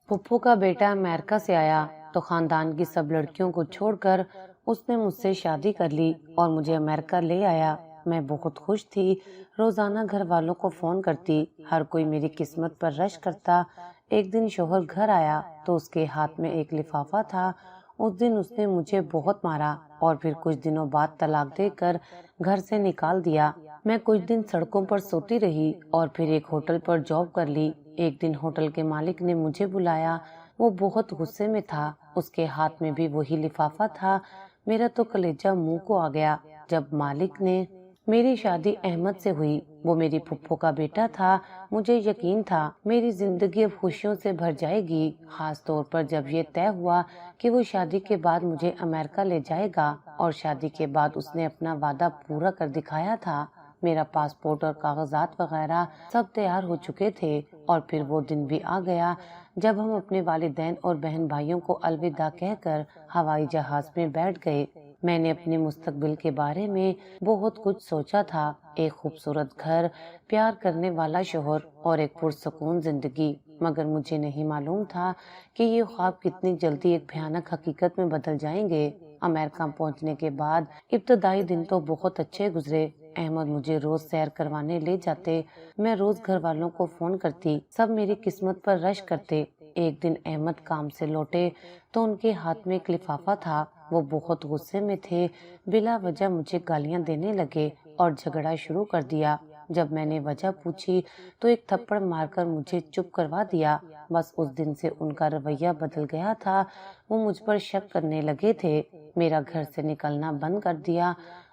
پپھو کا بیٹا امریکہ سے آیا تو خاندان کی سب لڑکیوں کو چھوڑ کر اس نے مجھ سے شادی کر لی اور مجھے امریکہ لے آیا۔ میں بہت خوش تھی، روزانہ گھر والوں کو فون کرتی، ہر کوئی میری قسمت پر رشک کرتا۔ ایک دن شوہر گھر آیا تو اس کے ہاتھ میں ایک لفافہ تھا۔ اس دن اس نے مجھے بہت مارا اور پھر کچھ دنوں بعد طلاق دے کر گھر سے نکال دیا۔ میں کچھ دن سڑکوں پر سوتی رہی اور پھر ایک ہوٹل پر جاب کر لی۔ ایک دن ہوٹل کے مالک نے مجھے بلایا، وہ بہت غصے میں تھا، اس کے ہاتھ میں بھی وہی لفافہ تھا۔ میرا تو کلیجہ منہ کو آ گیا جب مالک نے میری شادی احمد سے ہوئی۔ وہ میری پھپھو کا بیٹا تھا۔ مجھے یقین تھا میری زندگی اب خوشیوں سے بھر جائے گی، خاص طور پر جب یہ طے ہوا کہ وہ شادی کے بعد مجھے امریکہ لے جائے گا، اور شادی کے بعد اس نے اپنا وعدہ پورا کر دکھایا تھا۔ میرا پاسپورٹ اور کاغذات وغیرہ سب تیار ہو چکے تھے، اور پھر وہ دن بھی آ گیا جب ہم اپنے والدین اور بہن بھائیوں کو الوداع کہہ کر ہوائی جہاز میں بیٹھ گئے۔ میں نے اپنے مستقبل کے بارے میں بہت کچھ سوچا تھا، ایک خوبصورت گھر، پیار کرنے والا شوہر اور ایک پرسکون زندگی، مگر مجھے نہیں معلوم تھا کہ یہ خواب کتنی جلدی ایک بھیانک حقیقت میں بدل جائیں گے۔ امریکہ پہنچنے کے بعد ابتدائی دن تو بہت اچھے گزرے۔ احمد مجھے روز سیر کروانے لے جاتے، میں روز گھر والوں کو فون کرتی، سب میری قسمت پر رشک کرتے۔ ایک دن احمد کام سے لوٹے تو ان کے ہاتھ میں ایک لفافہ تھا۔ وہ بہت غصے میں تھے، بلا وجہ مجھے گالیاں دینے لگے اور جھگڑا شروع کر دیا۔ جب میں نے وجہ پوچھی تو ایک تھپڑ مار کر مجھے چپ کروا دیا۔ بس اس دن سے ان کا رویہ بدل گیا تھا، وہ مجھ پر شک کرنے لگے تھے، میرا گھر سے نکلنا بند کر دیا،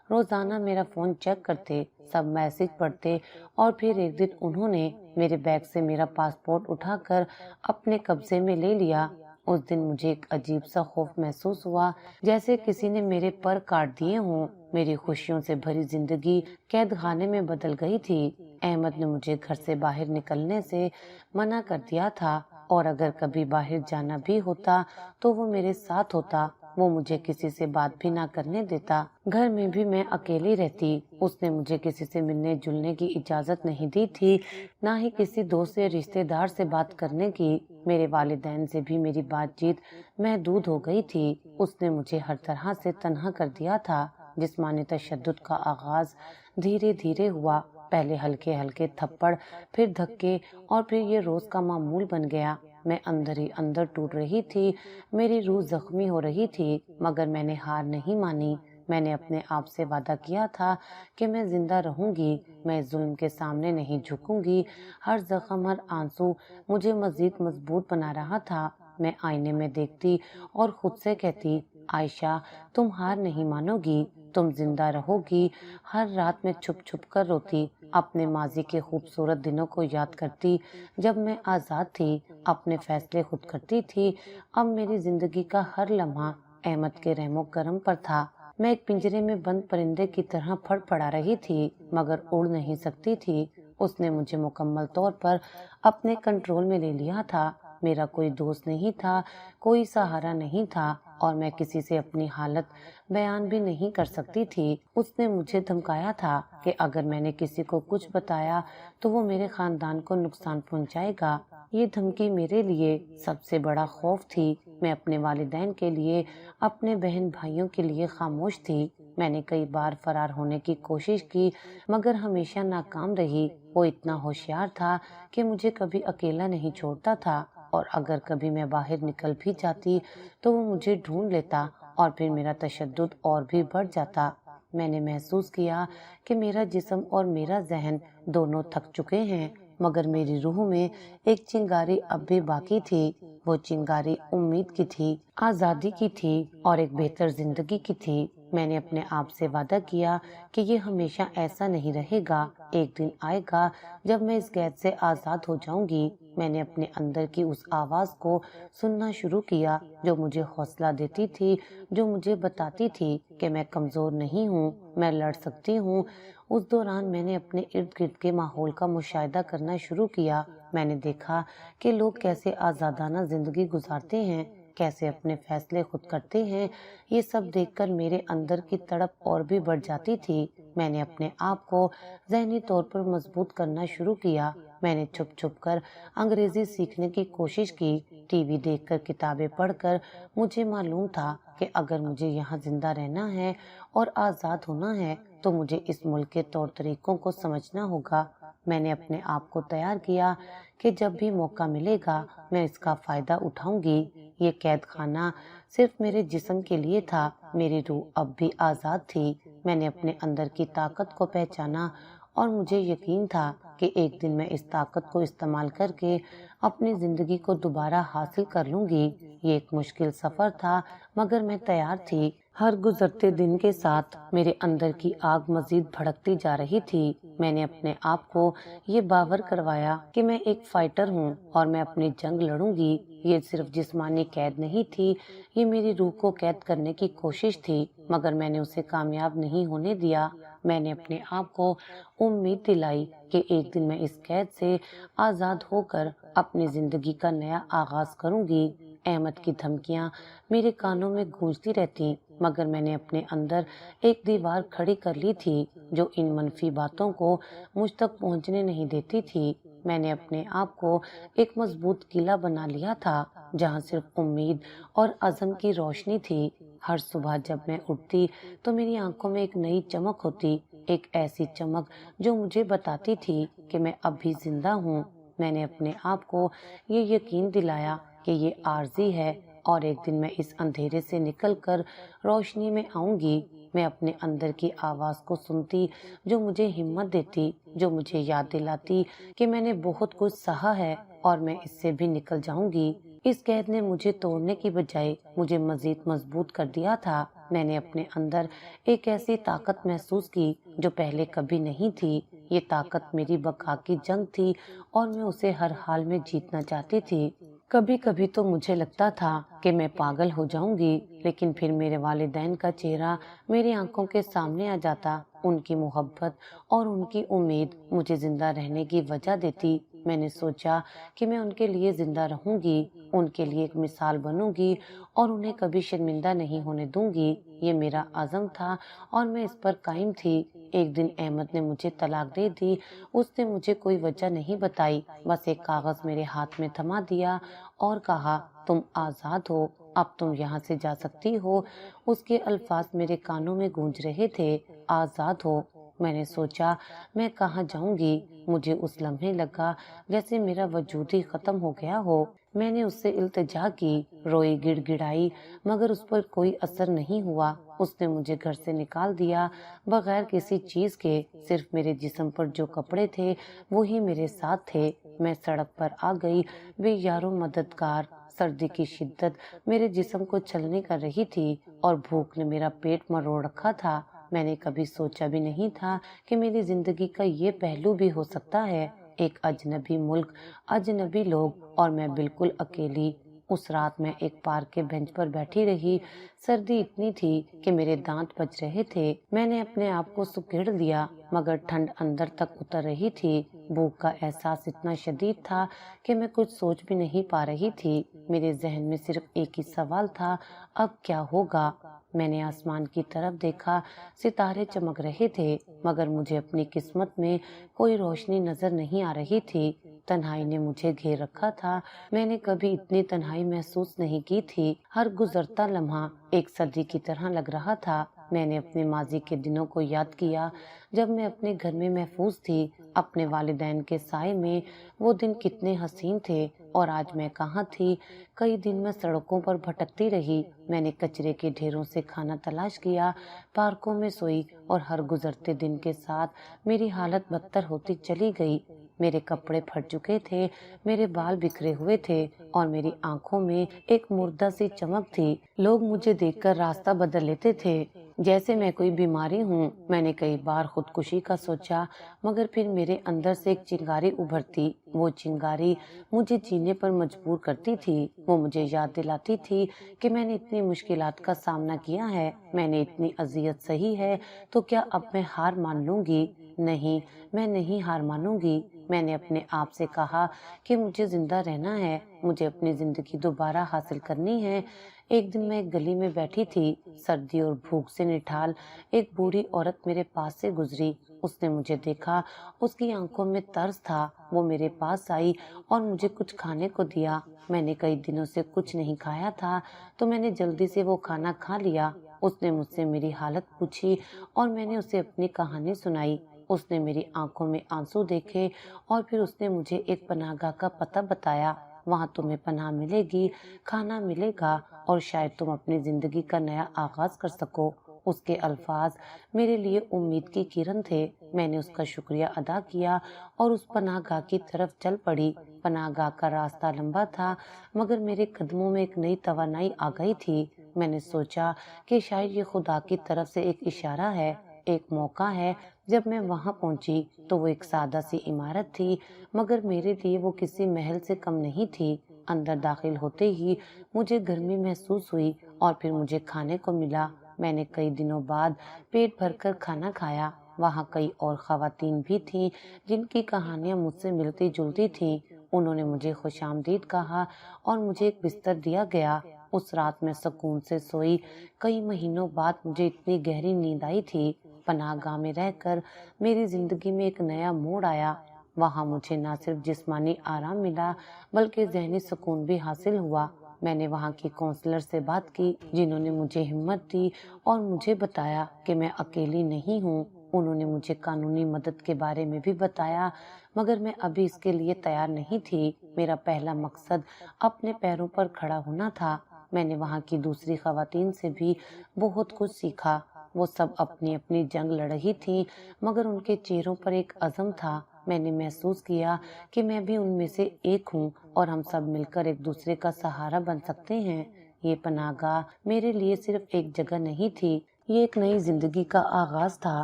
روزانہ میرا فون چیک کرتے، سب میسج پڑھتے، اور پھر ایک دن انہوں نے میرے بیگ سے میرا پاسپورٹ اٹھا کر اپنے قبضے میں لے لیا۔ اس دن مجھے ایک عجیب سا خوف محسوس ہوا، جیسے کسی نے میرے پر کاٹ دیے ہوں۔ میری خوشیوں سے بھری زندگی قید خانے میں بدل گئی تھی۔ احمد نے مجھے گھر سے باہر نکلنے سے منع کر دیا تھا، اور اگر کبھی باہر جانا بھی ہوتا تو وہ میرے ساتھ ہوتا۔ وہ مجھے کسی سے بات بھی نہ کرنے دیتا، گھر میں بھی میں اکیلی رہتی۔ اس نے مجھے کسی سے ملنے جلنے کی اجازت نہیں دی تھی، نہ ہی کسی دوست یا رشتے دار سے بات کرنے کی۔ میرے والدین سے بھی میری بات چیت محدود ہو گئی تھی۔ اس نے مجھے ہر طرح سے تنہا کر دیا تھا۔ جسمانی تشدد کا آغاز دھیرے دھیرے ہوا، پہلے ہلکے ہلکے تھپڑ، پھر دھکے، اور پھر یہ روز کا معمول بن گیا۔ میں اندر ہی اندر ٹوٹ رہی تھی، میری روح زخمی ہو رہی تھی، مگر میں نے ہار نہیں مانی۔ میں نے اپنے آپ سے وعدہ کیا تھا کہ میں زندہ رہوں گی، میں ظلم کے سامنے نہیں جھکوں گی۔ ہر زخم، ہر آنسو مجھے مزید مضبوط بنا رہا تھا۔ میں آئینے میں دیکھتی اور خود سے کہتی، عائشہ تم ہار نہیں مانو گی، تم زندہ رہو گی۔ ہر رات میں چھپ چھپ کر روتی، اپنے ماضی کے خوبصورت دنوں کو یاد کرتی جب میں آزاد تھی، اپنے فیصلے خود کرتی تھی۔ اب میری زندگی کا ہر لمحہ احمد کے رحم و کرم پر تھا۔ میں ایک پنجرے میں بند پرندے کی طرح پھڑ پڑا رہی تھی، مگر اڑ نہیں سکتی تھی۔ اس نے مجھے مکمل طور پر اپنے کنٹرول میں لے لیا تھا۔ میرا کوئی دوست نہیں تھا، کوئی سہارا نہیں تھا، اور میں کسی سے اپنی حالت بیان بھی نہیں کر سکتی تھی۔ اس نے مجھے دھمکایا تھا کہ اگر میں نے کسی کو کچھ بتایا تو وہ میرے خاندان کو نقصان پہنچائے گا۔ یہ دھمکی میرے لیے سب سے بڑا خوف تھی۔ میں اپنے والدین کے لیے، اپنے بہن بھائیوں کے لیے خاموش تھی۔ میں نے کئی بار فرار ہونے کی کوشش کی، مگر ہمیشہ ناکام رہی۔ وہ اتنا ہوشیار تھا کہ مجھے کبھی اکیلا نہیں چھوڑتا تھا، اور اگر کبھی میں باہر نکل بھی جاتی تو وہ مجھے ڈھونڈ لیتا، اور پھر میرا تشدد اور بھی بڑھ جاتا۔ میں نے محسوس کیا کہ میرا جسم اور میرا ذہن دونوں تھک چکے ہیں، مگر میری روح میں ایک چنگاری اب بھی باقی تھی۔ وہ چنگاری امید کی تھی، آزادی کی تھی، اور ایک بہتر زندگی کی تھی۔ میں نے اپنے آپ سے وعدہ کیا کہ یہ ہمیشہ ایسا نہیں رہے گا، ایک دن آئے گا جب میں اس قید سے آزاد ہو جاؤں گی۔ میں نے اپنے اندر کی اس آواز کو سننا شروع کیا جو مجھے حوصلہ دیتی تھی، جو مجھے بتاتی تھی کہ میں کمزور نہیں ہوں، میں لڑ سکتی ہوں۔ اس دوران میں نے اپنے ارد گرد کے ماحول کا مشاہدہ کرنا شروع کیا۔ میں نے دیکھا کہ لوگ کیسے آزادانہ زندگی گزارتے ہیں، کیسے اپنے فیصلے خود کرتے ہیں۔ یہ سب دیکھ کر میرے اندر کی تڑپ اور بھی بڑھ جاتی تھی۔ میں نے اپنے آپ کو ذہنی طور پر مضبوط کرنا شروع کیا، میں نے چھپ چھپ کر انگریزی سیکھنے کی کوشش کی، ٹی وی دیکھ کر، کتابیں پڑھ کر۔ مجھے معلوم تھا کہ اگر مجھے یہاں زندہ رہنا ہے اور آزاد ہونا ہے تو مجھے اس ملک کے طور طریقوں کو سمجھنا ہوگا۔ میں نے اپنے آپ کو تیار کیا کہ جب بھی موقع ملے گا میں اس کا فائدہ اٹھاؤں گی۔ یہ قید خانہ صرف میرے جسم کے لیے تھا، میری روح اب بھی آزاد تھی۔ میں نے اپنے اندر کی طاقت کو پہچانا اور مجھے یقین تھا کہ ایک دن میں اس طاقت کو استعمال کر کے اپنی زندگی کو دوبارہ حاصل کر لوں گی۔ یہ ایک مشکل سفر تھا مگر میں تیار تھی۔ ہر گزرتے دن کے ساتھ میرے اندر کی آگ مزید بھڑکتی جا رہی تھی۔ میں نے اپنے آپ کو یہ باور کروایا کہ میں ایک فائٹر ہوں اور میں اپنی جنگ لڑوں گی۔ یہ صرف جسمانی قید نہیں تھی، یہ میری روح کو قید کرنے کی کوشش تھی، مگر میں نے اسے کامیاب نہیں ہونے دیا۔ میں نے اپنے آپ کو امید دلائی کہ ایک دن میں اس قید سے آزاد ہو کر اپنی زندگی کا نیا آغاز کروں گی۔ احمد کی دھمکیاں میرے کانوں میں گونجتی رہتی، مگر میں نے اپنے اندر ایک دیوار کھڑی کر لی تھی جو ان منفی باتوں کو مجھ تک پہنچنے نہیں دیتی تھی۔ میں نے اپنے آپ کو ایک مضبوط قلعہ بنا لیا تھا جہاں صرف امید اور عزم کی روشنی تھی۔ ہر صبح جب میں اٹھتی تو میری آنکھوں میں ایک نئی چمک ہوتی، ایک ایسی چمک جو مجھے بتاتی تھی کہ میں اب بھی زندہ ہوں۔ میں نے اپنے آپ کو یہ یقین دلایا کہ یہ عارضی ہے اور ایک دن میں اس اندھیرے سے نکل کر روشنی میں آؤں گی۔ میں اپنے اندر کی آواز کو سنتی جو مجھے ہمت دیتی، جو مجھے یاد دلاتی کہ میں نے بہت کچھ سہا ہے اور میں اس سے بھی نکل جاؤں گی۔ اس قید نے مجھے توڑنے کی بجائے مجھے مزید مضبوط کر دیا تھا۔ میں نے اپنے اندر ایک ایسی طاقت محسوس کی جو پہلے کبھی نہیں تھی۔ یہ طاقت میری بقا کی جنگ تھی اور میں اسے ہر حال میں جیتنا چاہتی تھی۔ کبھی کبھی تو مجھے لگتا تھا کہ میں پاگل ہو جاؤں گی، لیکن پھر میرے والدین کا چہرہ میری آنکھوں کے سامنے آ جاتا، ان کی محبت اور ان کی امید مجھے زندہ رہنے کی وجہ دیتی۔ میں نے سوچا کہ میں ان کے لیے زندہ رہوں گی، ان کے لیے ایک مثال بنوں گی اور انہیں کبھی شرمندہ نہیں ہونے دوں گی۔ یہ میرا عزم تھا اور میں اس پر قائم تھی۔ ایک دن احمد نے مجھے طلاق دے دی۔ اس نے مجھے کوئی وجہ نہیں بتائی، بس ایک کاغذ میرے ہاتھ میں تھما دیا اور کہا، تم آزاد ہو، اب تم یہاں سے جا سکتی ہو۔ اس کے الفاظ میرے کانوں میں گونج رہے تھے، آزاد ہو۔ میں نے سوچا میں کہاں جاؤں گی؟ مجھے اس لمحے لگا جیسے میرا وجود ہی ختم ہو گیا ہو۔ میں نے اس سے التجا کی، روئی، گڑ گڑائی، مگر اس پر کوئی اثر نہیں ہوا۔ اس نے مجھے گھر سے نکال دیا بغیر کسی چیز کے، صرف میرے جسم پر جو کپڑے تھے وہی میرے ساتھ تھے۔ میں سڑک پر آ گئی، بے یار و مددگار۔ سردی کی شدت میرے جسم کو چھلنی کر رہی تھی اور بھوک نے میرا پیٹ مروڑ رکھا تھا۔ میں نے کبھی سوچا بھی نہیں تھا کہ میری زندگی کا یہ پہلو بھی ہو سکتا ہے، ایک اجنبی ملک، اجنبی لوگ اور میں بالکل اکیلی۔ اس رات میں ایک پارک کے بینچ پر بیٹھی رہی۔ سردی اتنی تھی کہ میرے دانت بج رہے تھے۔ میں نے اپنے آپ کو سکیڑ دیا مگر ٹھنڈ اندر تک اتر رہی تھی۔ بھوک کا احساس اتنا شدید تھا کہ میں کچھ سوچ بھی نہیں پا رہی تھی۔ میرے ذہن میں صرف ایک ہی سوال تھا، اب کیا ہوگا؟ میں نے آسمان کی طرف دیکھا، ستارے چمک رہے تھے مگر مجھے اپنی قسمت میں کوئی روشنی نظر نہیں آ رہی تھی۔ تنہائی نے مجھے گھیر رکھا تھا، میں نے کبھی اتنی تنہائی محسوس نہیں کی تھی۔ ہر گزرتا لمحہ ایک صدی کی طرح لگ رہا تھا۔ میں نے اپنے ماضی کے دنوں کو یاد کیا جب میں اپنے گھر میں محفوظ تھی، اپنے والدین کے سائے میں۔ وہ دن کتنے حسین تھے اور آج میں کہاں تھی؟ کئی دن میں سڑکوں پر بھٹکتی رہی، میں نے کچرے کے ڈھیروں سے کھانا تلاش کیا، پارکوں میں سوئی اور ہر گزرتے دن کے ساتھ میری حالت بدتر ہوتی چلی گئی۔ میرے کپڑے پھٹ چکے تھے، میرے بال بکھرے ہوئے تھے اور میری آنکھوں میں ایک مردہ سی چمک تھی۔ لوگ مجھے دیکھ کر راستہ بدل لیتے تھے جیسے میں کوئی بیماری ہوں۔ میں نے کئی بار خودکشی کا سوچا مگر پھر میرے اندر سے ایک چنگاری ابھرتی۔ وہ چنگاری مجھے جینے پر مجبور کرتی تھی۔ وہ مجھے یاد دلاتی تھی کہ میں نے اتنی مشکلات کا سامنا کیا ہے، میں نے اتنی اذیت سہی ہے، تو کیا اب میں ہار مان لوں گی؟ نہیں، میں نہیں ہار مانوں گی۔ میں نے اپنے آپ سے کہا کہ مجھے زندہ رہنا ہے، مجھے اپنی زندگی دوبارہ حاصل کرنی ہے۔ ایک دن میں ایک گلی میں بیٹھی تھی، سردی اور بھوک سے نٹھال ایک بوڑھی عورت میرے پاس سے گزری۔ اس نے مجھے دیکھا، اس کی آنکھوں میں ترس تھا۔ وہ میرے پاس آئی اور مجھے کچھ کھانے کو دیا۔ میں نے کئی دنوں سے کچھ نہیں کھایا تھا تو میں نے جلدی سے وہ کھانا کھا لیا۔ اس نے مجھ سے میری حالت پوچھی اور میں نے اسے اپنی کہانی سنائی۔ اس نے میری آنکھوں میں آنسو دیکھے اور پھر اس نے مجھے ایک پناہ گاہ کا پتہ بتایا۔ وہاں تمہیں پناہ ملے گی، کھانا ملے گا اور شاید تم اپنی زندگی کا نیا آغاز کر سکو۔ اس کے الفاظ میرے لیے امید کی کرن تھے۔ میں نے اس کا شکریہ ادا کیا اور اس پناہ گاہ کی طرف چل پڑی۔ پناہ گاہ کا راستہ لمبا تھا مگر میرے قدموں میں ایک نئی توانائی آ گئی تھی۔ میں نے سوچا کہ شاید یہ خدا کی طرف سے ایک اشارہ ہے، ایک موقع ہے۔ جب میں وہاں پہنچی تو وہ ایک سادہ سی عمارت تھی مگر میرے لیے وہ کسی محل سے کم نہیں تھی۔ اندر داخل ہوتے ہی مجھے گرمی محسوس ہوئی اور پھر مجھے کھانے کو ملا۔ میں نے کئی دنوں بعد پیٹ بھر کر کھانا کھایا۔ وہاں کئی اور خواتین بھی تھیں جن کی کہانیاں مجھ سے ملتی جلتی تھیں۔ انہوں نے مجھے خوش آمدید کہا اور مجھے ایک بستر دیا گیا۔ اس رات میں سکون سے سوئی۔ کئی مہینوں بعد مجھے اتنی گہری نیند آئی تھی۔ پناہ گاہ میں رہ کر میری زندگی میں ایک نیا موڑ آیا۔ وہاں مجھے نہ صرف جسمانی آرام ملا بلکہ ذہنی سکون بھی حاصل ہوا۔ میں نے وہاں کی کونسلر سے بات کی جنہوں نے مجھے ہمت دی اور مجھے بتایا کہ میں اکیلی نہیں ہوں۔ انہوں نے مجھے قانونی مدد کے بارے میں بھی بتایا مگر میں ابھی اس کے لیے تیار نہیں تھی۔ میرا پہلا مقصد اپنے پیروں پر کھڑا ہونا تھا۔ میں نے وہاں کی دوسری خواتین سے بھی بہت کچھ سیکھا۔ وہ سب اپنی اپنی جنگ لڑ رہی تھیں مگر ان کے چہروں پر ایک عزم تھا۔ میں نے محسوس کیا کہ میں بھی ان میں سے ایک ہوں اور ہم سب مل کر ایک دوسرے کا سہارا بن سکتے ہیں۔ یہ پناہ گاہ میرے لیے صرف ایک جگہ نہیں تھی، یہ ایک نئی زندگی کا آغاز تھا۔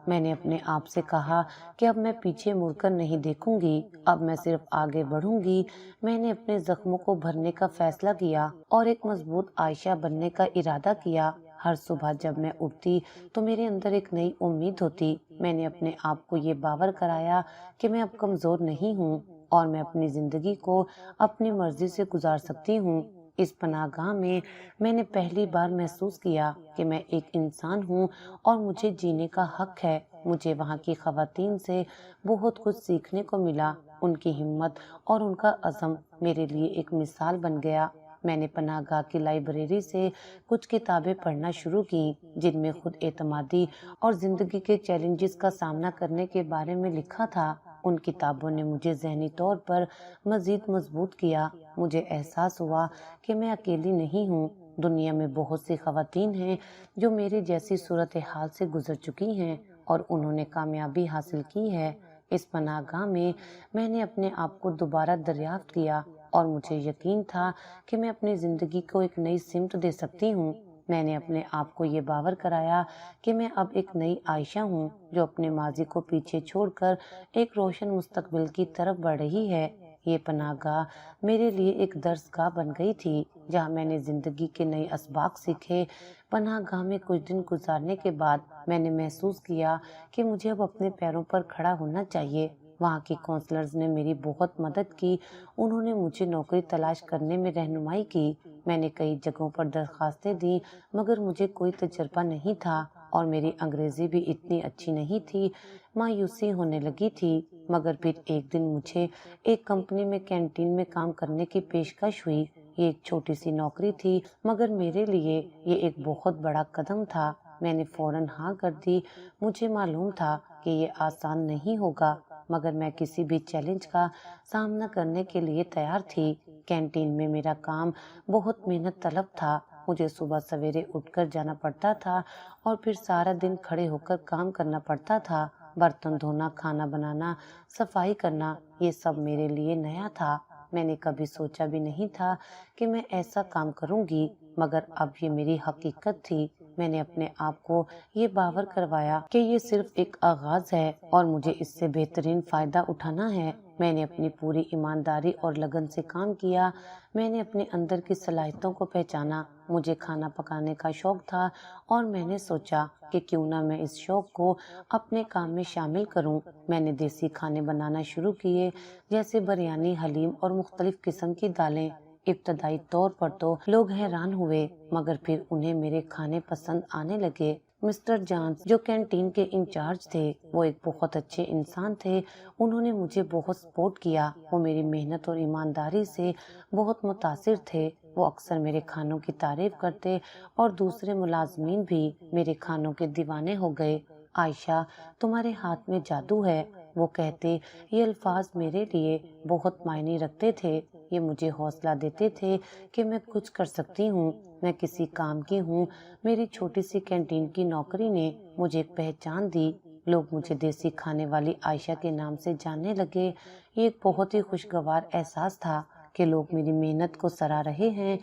میں نے اپنے آپ سے کہا کہ اب میں پیچھے مڑ کر نہیں دیکھوں گی، اب میں صرف آگے بڑھوں گی۔ میں نے اپنے زخموں کو بھرنے کا فیصلہ کیا اور ایک مضبوط عائشہ بننے کا ارادہ کیا۔ ہر صبح جب میں اٹھتی تو میرے اندر ایک نئی امید ہوتی۔ میں نے اپنے آپ کو یہ باور کرایا کہ میں اب کمزور نہیں ہوں اور میں اپنی زندگی کو اپنی مرضی سے گزار سکتی ہوں۔ اس پناہ گاہ میں نے پہلی بار محسوس کیا کہ میں ایک انسان ہوں اور مجھے جینے کا حق ہے۔ مجھے وہاں کی خواتین سے بہت کچھ سیکھنے کو ملا۔ ان کی ہمت اور ان کا عزم میرے لیے ایک مثال بن گیا۔ میں نے پناہ گاہ کی لائبریری سے کچھ کتابیں پڑھنا شروع کی جن میں خود اعتمادی اور زندگی کے چیلنجز کا سامنا کرنے کے بارے میں لکھا تھا۔ ان کتابوں نے مجھے ذہنی طور پر مزید مضبوط کیا۔ مجھے احساس ہوا کہ میں اکیلی نہیں ہوں، دنیا میں بہت سی خواتین ہیں جو میری جیسی صورتحال سے گزر چکی ہیں اور انہوں نے کامیابی حاصل کی ہے۔ اس پناہ گاہ میں نے اپنے آپ کو دوبارہ دریافت کیا اور مجھے یقین تھا کہ میں اپنی زندگی کو ایک نئی سمت دے سکتی ہوں۔ میں نے اپنے آپ کو یہ باور کرایا کہ میں اب ایک نئی عائشہ ہوں جو اپنے ماضی کو پیچھے چھوڑ کر ایک روشن مستقبل کی طرف بڑھ رہی ہے۔ یہ پناہ گاہ میرے لیے ایک درس گاہ بن گئی تھی جہاں میں نے زندگی کے نئے اسباق سیکھے۔ پناہ گاہ میں کچھ دن گزارنے کے بعد میں نے محسوس کیا کہ مجھے اب اپنے پیروں پر کھڑا ہونا چاہیے۔ وہاں کی کونسلرز نے میری بہت مدد کی۔ انہوں نے مجھے نوکری تلاش کرنے میں رہنمائی کی۔ میں نے کئی جگہوں پر درخواستیں دیں مگر مجھے کوئی تجربہ نہیں تھا اور میری انگریزی بھی اتنی اچھی نہیں تھی۔ مایوسی ہونے لگی تھی مگر پھر ایک دن مجھے ایک کمپنی میں کینٹین میں کام کرنے کی پیشکش ہوئی۔ یہ ایک چھوٹی سی نوکری تھی مگر میرے لیے یہ ایک بہت بڑا قدم تھا۔ میں نے فوراً ہاں کر دی۔ مجھے معلوم تھا کہ یہ آسان نہیں ہوگا مگر میں کسی بھی چیلنج کا سامنا کرنے کے لیے تیار تھی۔ کینٹین میں میرا کام بہت محنت طلب تھا۔ مجھے صبح سویرے اٹھ کر جانا پڑتا تھا اور پھر سارا دن کھڑے ہو کر کام کرنا پڑتا تھا۔ برتن دھونا، کھانا بنانا، صفائی کرنا، یہ سب میرے لیے نیا تھا۔ میں نے کبھی سوچا بھی نہیں تھا کہ میں ایسا کام کروں گی مگر اب یہ میری حقیقت تھی۔ میں نے اپنے آپ کو یہ باور کروایا کہ یہ صرف ایک آغاز ہے اور مجھے اس سے بہترین فائدہ اٹھانا ہے۔ میں نے اپنی پوری ایمانداری اور لگن سے کام کیا۔ میں نے اپنے اندر کی صلاحیتوں کو پہچانا۔ مجھے کھانا پکانے کا شوق تھا اور میں نے سوچا کہ کیوں نہ میں اس شوق کو اپنے کام میں شامل کروں۔ میں نے دیسی کھانے بنانا شروع کیے، جیسے بریانی، حلیم اور مختلف قسم کی دالیں۔ ابتدائی طور پر تو لوگ حیران ہوئے، مگر پھر انہیں میرے کھانے پسند آنے لگے۔ مسٹر جانس جو کینٹین کے انچارج تھے، وہ ایک بہت اچھے انسان تھے۔ انہوں نے مجھے بہت سپورٹ کیا۔ وہ میری محنت اور ایمانداری سے بہت متاثر تھے۔ وہ اکثر میرے کھانوں کی تعریف کرتے اور دوسرے ملازمین بھی میرے کھانوں کے دیوانے ہو گئے۔ عائشہ، تمہارے ہاتھ میں جادو ہے، وہ کہتے۔ یہ الفاظ میرے لیے بہت معنی رکھتے تھے۔ یہ مجھے حوصلہ دیتے تھے کہ میں کچھ کر سکتی ہوں، میں کسی کام کی ہوں۔ میری چھوٹی سی کینٹین کی نوکری نے مجھے ایک پہچان دی۔ لوگ مجھے دیسی کھانے والی عائشہ کے نام سے جاننے لگے۔ یہ ایک بہت ہی خوشگوار احساس تھا کہ لوگ میری محنت کو سراہ رہے ہیں۔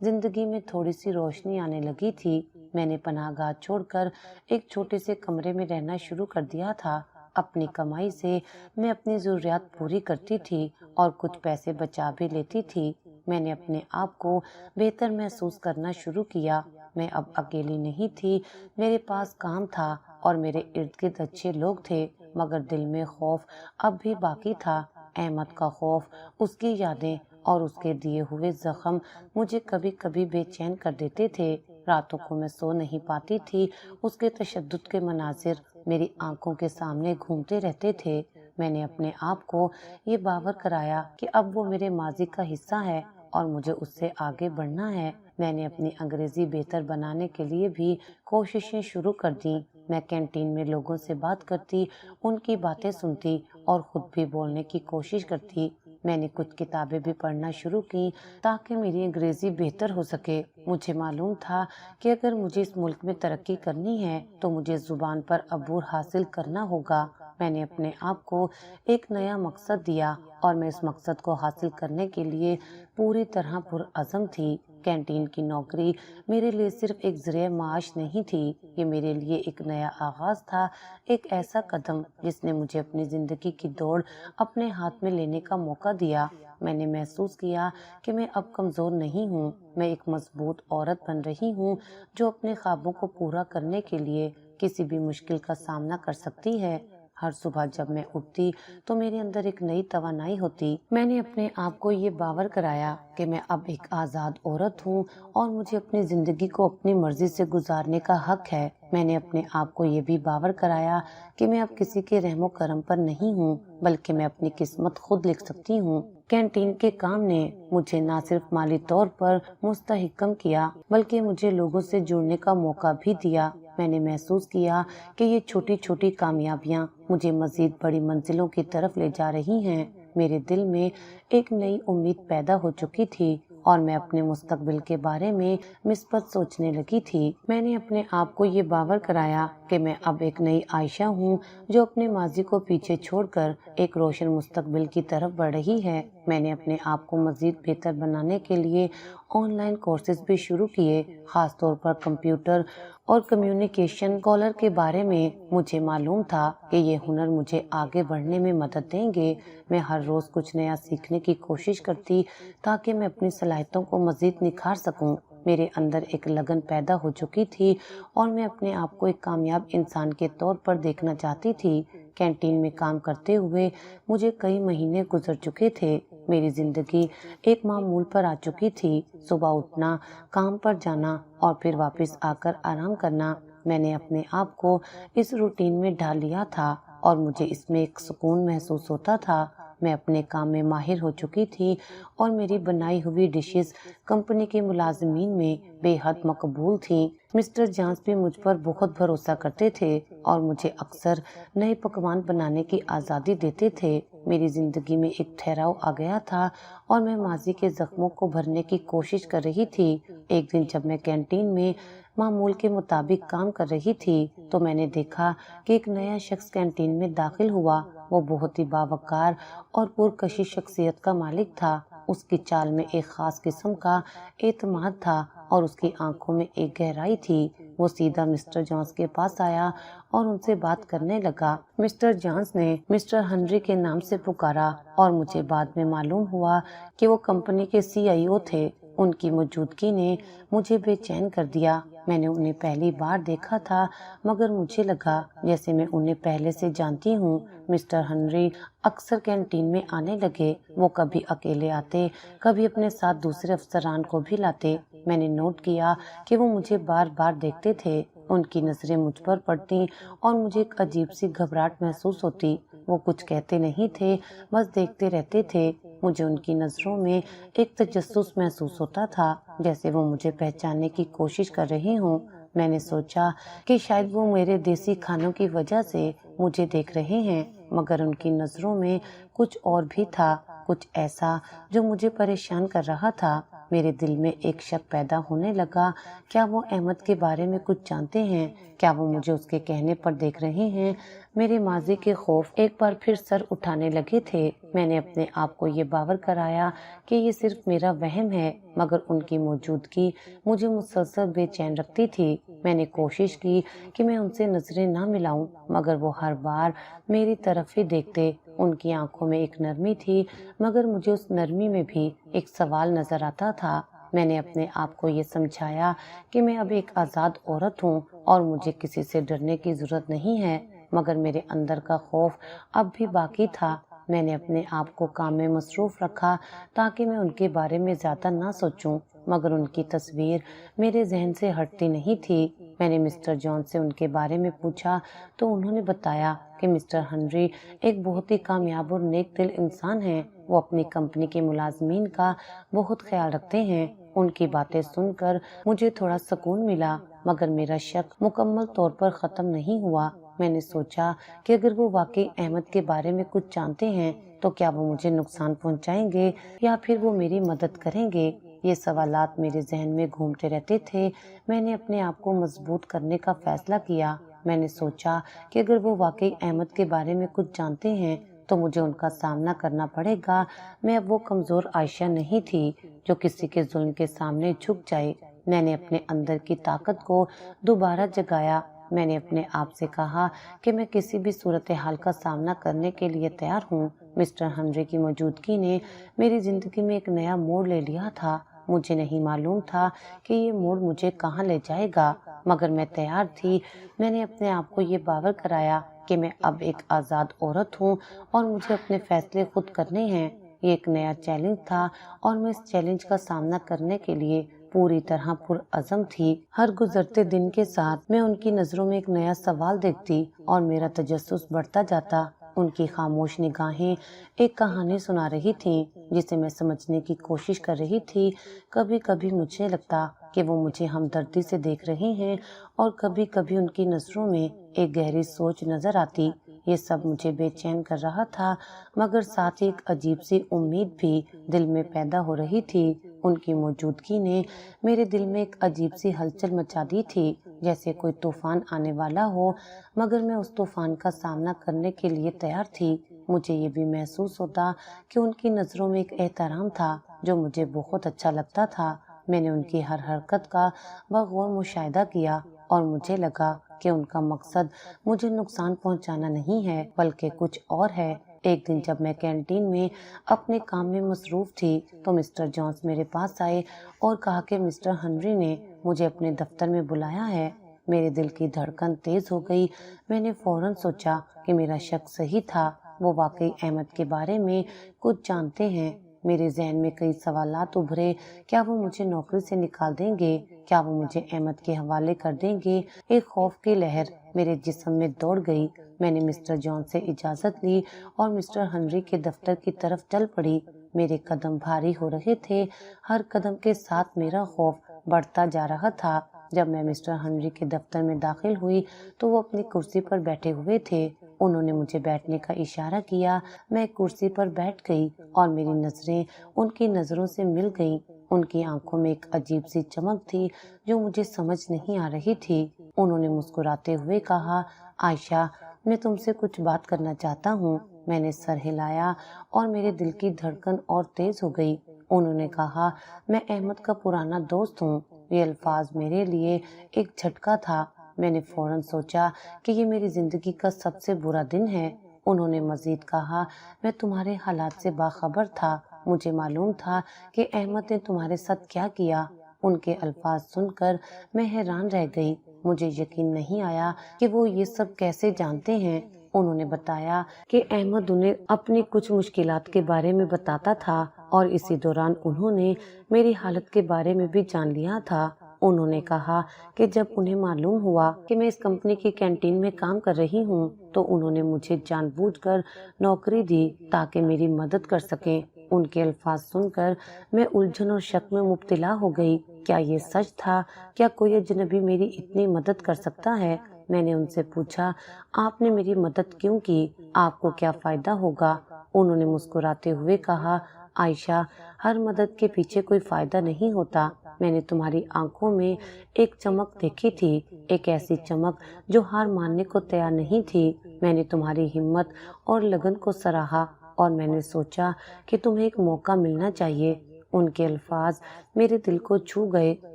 زندگی میں تھوڑی سی روشنی آنے لگی تھی۔ میں نے پناہ گاہ چھوڑ کر ایک چھوٹے سے کمرے میں رہنا شروع کر دیا تھا۔ اپنی کمائی سے میں اپنی ضروریات پوری کرتی تھی اور کچھ پیسے بچا بھی لیتی تھی۔ میں نے اپنے آپ کو بہتر محسوس کرنا شروع کیا۔ میں اب اکیلی نہیں تھی، میرے پاس کام تھا اور میرے ارد گرد اچھے لوگ تھے، مگر دل میں خوف اب بھی باقی تھا۔ احمد کا خوف، اس کی یادیں اور اس کے دیے ہوئے زخم مجھے کبھی کبھی بے چین کر دیتے تھے۔ راتوں کو میں سو نہیں پاتی تھی۔ اس کے تشدد کے مناظر میری آنکھوں کے سامنے گھومتے رہتے تھے۔ میں نے اپنے آپ کو یہ باور کرایا کہ اب وہ میرے ماضی کا حصہ ہے اور مجھے اس سے آگے بڑھنا ہے۔ میں نے اپنی انگریزی بہتر بنانے کے لیے بھی کوششیں شروع کر دیں۔ میں کینٹین میں لوگوں سے بات کرتی، ان کی باتیں سنتی اور خود بھی بولنے کی کوشش کرتی۔ میں نے کچھ کتابیں بھی پڑھنا شروع کی تاکہ میری انگریزی بہتر ہو سکے۔ مجھے معلوم تھا کہ اگر مجھے اس ملک میں ترقی کرنی ہے تو مجھے زبان پر عبور حاصل کرنا ہوگا۔ میں نے اپنے آپ کو ایک نیا مقصد دیا اور میں اس مقصد کو حاصل کرنے کے لیے پوری طرح پرعزم تھی۔ کینٹین کی نوکری میرے لیے صرف ایک ذریعہ معاش نہیں تھی، یہ میرے لیے ایک نیا آغاز تھا، ایک ایسا قدم جس نے مجھے اپنی زندگی کی دوڑ اپنے ہاتھ میں لینے کا موقع دیا۔ میں نے محسوس کیا کہ میں اب کمزور نہیں ہوں، میں ایک مضبوط عورت بن رہی ہوں جو اپنے خوابوں کو پورا کرنے کے لیے کسی بھی مشکل کا سامنا کر سکتی ہے۔ ہر صبح جب میں اٹھتی تو میرے اندر ایک نئی توانائی ہوتی۔ میں نے اپنے آپ کو یہ باور کرایا کہ میں اب ایک آزاد عورت ہوں اور مجھے اپنی زندگی کو اپنی مرضی سے گزارنے کا حق ہے۔ میں نے اپنے آپ کو یہ بھی باور کرایا کہ میں اب کسی کے رحم و کرم پر نہیں ہوں، بلکہ میں اپنی قسمت خود لکھ سکتی ہوں۔ کینٹین کے کام نے مجھے نہ صرف مالی طور پر مستحکم کیا، بلکہ مجھے لوگوں سے جڑنے کا موقع بھی دیا۔ میں نے محسوس کیا کہ یہ چھوٹی چھوٹی کامیابیاں مجھے مزید بڑی منزلوں کی طرف لے جا رہی ہیں۔ میرے دل میں ایک نئی امید پیدا ہو چکی تھی اور میں اپنے مستقبل کے بارے میں مثبت سوچنے لگی تھی۔ میں نے اپنے آپ کو یہ باور کرایا کہ میں اب ایک نئی عائشہ ہوں جو اپنے ماضی کو پیچھے چھوڑ کر ایک روشن مستقبل کی طرف بڑھ رہی ہے۔ میں نے اپنے آپ کو مزید بہتر بنانے کے لیے آن لائن کورسز بھی شروع کیے، خاص طور پر کمپیوٹر اور کمیونیکیشن کالر کے بارے میں۔ مجھے معلوم تھا کہ یہ ہنر مجھے آگے بڑھنے میں مدد دیں گے۔ میں ہر روز کچھ نیا سیکھنے کی کوشش کرتی تاکہ میں اپنی صلاحیتوں کو مزید نکھار سکوں۔ میرے اندر ایک لگن پیدا ہو چکی تھی اور میں اپنے آپ کو ایک کامیاب انسان کے طور پر دیکھنا چاہتی تھی۔ کینٹین میں کام کرتے ہوئے مجھے کئی مہینے گزر چکے تھے۔ میری زندگی ایک معمول پر آ چکی تھی، صبح اٹھنا، کام پر جانا اور پھر واپس آ کر آرام کرنا۔ میں نے اپنے آپ کو اس روٹین میں ڈھال لیا تھا اور مجھے اس میں ایک سکون محسوس ہوتا تھا۔ میں اپنے کام میں ماہر ہو چکی تھی اور میری بنائی ہوئی ڈشز کمپنی کے ملازمین میں بے حد مقبول تھیں۔ مسٹر جانس بھی مجھ پر بہت بھروسہ کرتے تھے اور مجھے اکثر نئے پکوان بنانے کی آزادی دیتے تھے۔ میری زندگی میں ایک ٹھہراؤ آ گیا تھا اور میں ماضی کے زخموں کو بھرنے کی کوشش کر رہی تھی۔ ایک دن جب میں کینٹین میں معمول کے مطابق کام کر رہی تھی تو میں نے دیکھا کہ ایک نیا شخص کینٹین میں داخل ہوا۔ وہ بہت ہی باوقار اور پرکشش شخصیت کا مالک تھا۔ اس کی چال میں ایک خاص قسم کا اعتماد تھا اور اس کی آنکھوں میں ایک گہرائی تھی وہ سیدھا مسٹر جونس کے پاس آیا اور ان سے بات کرنے لگا۔ مسٹر جونس نے مسٹر ہنری کے نام سے پکارا اور مجھے بعد میں معلوم ہوا کہ وہ کمپنی کے CIO تھے۔ ان کی موجودگی نے مجھے بے چین کر دیا۔ میں نے انہیں پہلی بار دیکھا تھا مگر مجھے لگا جیسے میں انہیں پہلے سے جانتی ہوں۔ مسٹر ہنری اکثر کینٹین میں آنے لگے۔ وہ کبھی اکیلے آتے، کبھی اپنے ساتھ دوسرے افسران کو بھی لاتے۔ میں نے نوٹ کیا کہ وہ مجھے بار بار دیکھتے تھے۔ ان کی نظریں مجھ پر پڑتی اور مجھے ایک عجیب سی گھبراہٹ محسوس ہوتی۔ وہ کچھ کہتے نہیں تھے، بس دیکھتے رہتے تھے۔ مجھے ان کی نظروں میں ایک تجسس محسوس ہوتا تھا، جیسے وہ مجھے پہچاننے کی کوشش کر رہے ہوں۔ میں نے سوچا کہ شاید وہ میرے دیسی کھانوں کی وجہ سے مجھے دیکھ رہے ہیں، مگر ان کی نظروں میں کچھ اور بھی تھا، کچھ ایسا جو مجھے پریشان کر رہا تھا۔ میرے دل میں ایک شک پیدا ہونے لگا، کیا وہ احمد کے بارے میں کچھ جانتے ہیں؟ کیا وہ مجھے اس کے کہنے پر دیکھ رہے ہیں؟ میرے ماضی کے خوف ایک بار پھر سر اٹھانے لگے تھے۔ میں نے اپنے آپ کو یہ باور کرایا کہ یہ صرف میرا وہم ہے، مگر ان کی موجودگی مجھے مسلسل بے چین رکھتی تھی۔ میں نے کوشش کی کہ میں ان سے نظریں نہ ملاؤں، مگر وہ ہر بار میری طرف ہی دیکھتے۔ ان کی آنکھوں میں ایک نرمی تھی، مگر مجھے اس نرمی میں بھی ایک سوال نظر آتا تھا۔ میں نے اپنے آپ کو یہ سمجھایا کہ میں اب ایک آزاد عورت ہوں اور مجھے کسی سے ڈرنے کی ضرورت نہیں ہے، مگر میرے اندر کا خوف اب بھی باقی تھا۔ میں نے اپنے آپ کو کام میں مصروف رکھا تاکہ میں ان کے بارے میں زیادہ نہ سوچوں، مگر ان کی تصویر میرے ذہن سے ہٹتی نہیں تھی۔ میں نے مسٹر جون سے ان کے بارے میں پوچھا تو انہوں نے بتایا کہ مسٹر ہنری ایک بہت ہی کامیاب اور نیک دل انسان ہیں۔ وہ اپنی کمپنی کے ملازمین کا بہت خیال رکھتے ہیں۔ ان کی باتیں سن کر مجھے تھوڑا سکون ملا، مگر میرا شک مکمل طور پر ختم نہیں ہوا۔ میں نے سوچا کہ اگر وہ واقعی احمد کے بارے میں کچھ جانتے ہیں تو کیا وہ مجھے نقصان پہنچائیں گے یا پھر وہ میری مدد کریں گے؟ یہ سوالات میرے ذہن میں گھومتے رہتے تھے۔ میں نے اپنے آپ کو مضبوط کرنے کا فیصلہ کیا۔ میں نے سوچا کہ اگر وہ واقعی احمد کے بارے میں کچھ جانتے ہیں تو مجھے ان کا سامنا کرنا پڑے گا۔ میں اب وہ کمزور عائشہ نہیں تھی جو کسی کے ظلم کے سامنے جھک جائے۔ میں نے اپنے اندر کی طاقت کو دوبارہ جگایا۔ میں نے اپنے آپ سے کہا کہ میں کسی بھی صورتحال کا سامنا کرنے کے لیے تیار ہوں۔ مسٹر ہنری کی موجودگی نے میری زندگی میں ایک نیا موڑ لے لیا تھا۔ مجھے نہیں معلوم تھا کہ یہ موڑ مجھے کہاں لے جائے گا، مگر میں تیار تھی۔ میں نے اپنے آپ کو یہ باور کرایا کہ میں اب ایک آزاد عورت ہوں اور مجھے اپنے فیصلے خود کرنے ہیں۔ یہ ایک نیا چیلنج تھا اور میں اس چیلنج کا سامنا کرنے کے لیے پوری طرح پرعزم تھی۔ ہر گزرتے دن کے ساتھ میں ان کی نظروں میں ایک نیا سوال دیکھتی اور میرا تجسس بڑھتا جاتا۔ ان کی خاموش نگاہیں ایک کہانی سنا رہی تھیں جسے میں سمجھنے کی کوشش کر رہی تھی۔ کبھی کبھی مجھے لگتا کہ وہ مجھے ہمدردی سے دیکھ رہے ہیں اور کبھی کبھی ان کی نظروں میں ایک گہری سوچ نظر آتی۔ یہ سب مجھے بے چین کر رہا تھا، مگر ساتھ ہی ایک عجیب سی امید بھی دل میں پیدا ہو رہی تھی۔ ان کی موجودگی نے میرے دل میں ایک عجیب سی ہلچل مچا دی تھی، جیسے کوئی طوفان آنے والا ہو، مگر میں اس طوفان کا سامنا کرنے کے لیے تیار تھی۔ مجھے یہ بھی محسوس ہوتا کہ ان کی نظروں میں ایک احترام تھا جو مجھے بہت اچھا لگتا تھا۔ میں نے ان کی ہر حرکت کا بغور مشاہدہ کیا اور مجھے لگا کہ ان کا مقصد مجھے نقصان پہنچانا نہیں ہے بلکہ کچھ اور ہے۔ ایک دن جب میں کینٹین میں اپنے کام میں مصروف تھی تو مسٹر جونس میرے پاس آئے اور کہا کہ مسٹر ہنری نے مجھے اپنے دفتر میں بلایا ہے۔ میرے دل کی دھڑکن تیز ہو گئی۔ میں نے فوراً سوچا کہ میرا شک صحیح تھا، وہ واقعی احمد کے بارے میں کچھ جانتے ہیں۔ میرے ذہن میں کئی سوالات ابھرے۔ کیا وہ مجھے نوکری سے نکال دیں گے؟ کیا وہ مجھے احمد کے حوالے کر دیں گے؟ ایک خوف کی لہر میرے جسم میں دوڑ گئی۔ میں نے مسٹر جون سے اجازت لی اور مسٹر ہنری کے دفتر کی طرف چل پڑی۔ میرے قدم بھاری ہو رہے تھے، ہر قدم کے ساتھ میرا خوف بڑھتا جا رہا تھا۔ جب میں مسٹر ہنری کے دفتر میں داخل ہوئی تو وہ اپنی کرسی پر بیٹھے ہوئے تھے۔ انہوں نے مجھے بیٹھنے کا اشارہ کیا۔ میں کرسی پر بیٹھ گئی اور میری نظریں ان کی نظروں سے مل گئیں۔ ان کی آنکھوں میں ایک عجیب سی چمک تھی جو مجھے سمجھ نہیں آ رہی تھی۔ انہوں نے مسکراتے ہوئے کہا، عائشہ، میں تم سے کچھ بات کرنا چاہتا ہوں۔ میں نے سر ہلایا اور میرے دل کی دھڑکن اور تیز ہو گئی۔ انہوں نے کہا، میں احمد کا پرانا دوست ہوں۔ یہ الفاظ میرے لیے ایک جھٹکا تھا۔ میں نے فوراً سوچا کہ یہ میری زندگی کا سب سے برا دن ہے۔ انہوں نے مزید کہا، میں تمہارے حالات سے باخبر تھا، مجھے معلوم تھا کہ احمد نے تمہارے ساتھ کیا کیا۔ ان کے الفاظ سن کر میں حیران رہ گئی۔ مجھے یقین نہیں آیا کہ وہ یہ سب کیسے جانتے ہیں۔ انہوں نے بتایا کہ احمد انہیں اپنی کچھ مشکلات کے بارے میں بتاتا تھا اور اسی دوران انہوں نے میری حالت کے بارے میں بھی جان لیا تھا۔ انہوں نے کہا کہ جب انہیں معلوم ہوا کہ میں اس کمپنی کی کینٹین میں کام کر رہی ہوں تو انہوں نے مجھے جان بوجھ کر نوکری دی تاکہ میری مدد کر سکیں۔ ان کے الفاظ سن کر میں الجھن اور شک میں مبتلا ہو گئی۔ کیا یہ سچ تھا؟ کیا کوئی اجنبی میری اتنی مدد کر سکتا ہے؟ میں نے ان سے پوچھا، آپ نے میری مدد کیوں کی؟ آپ کو کیا فائدہ ہوگا؟ انہوں نے مسکراتے ہوئے کہا، عائشہ، ہر مدد کے پیچھے کوئی فائدہ نہیں ہوتا۔ میں نے تمہاری آنکھوں میں ایک چمک دیکھی تھی، ایک ایسی چمک جو ہار ماننے کو تیار نہیں تھی۔ میں نے تمہاری ہمت اور لگن کو سراہا اور میں نے سوچا کہ تمہیں ایک موقع ملنا چاہیے۔ ان کے الفاظ میرے دل کو چھو گئے۔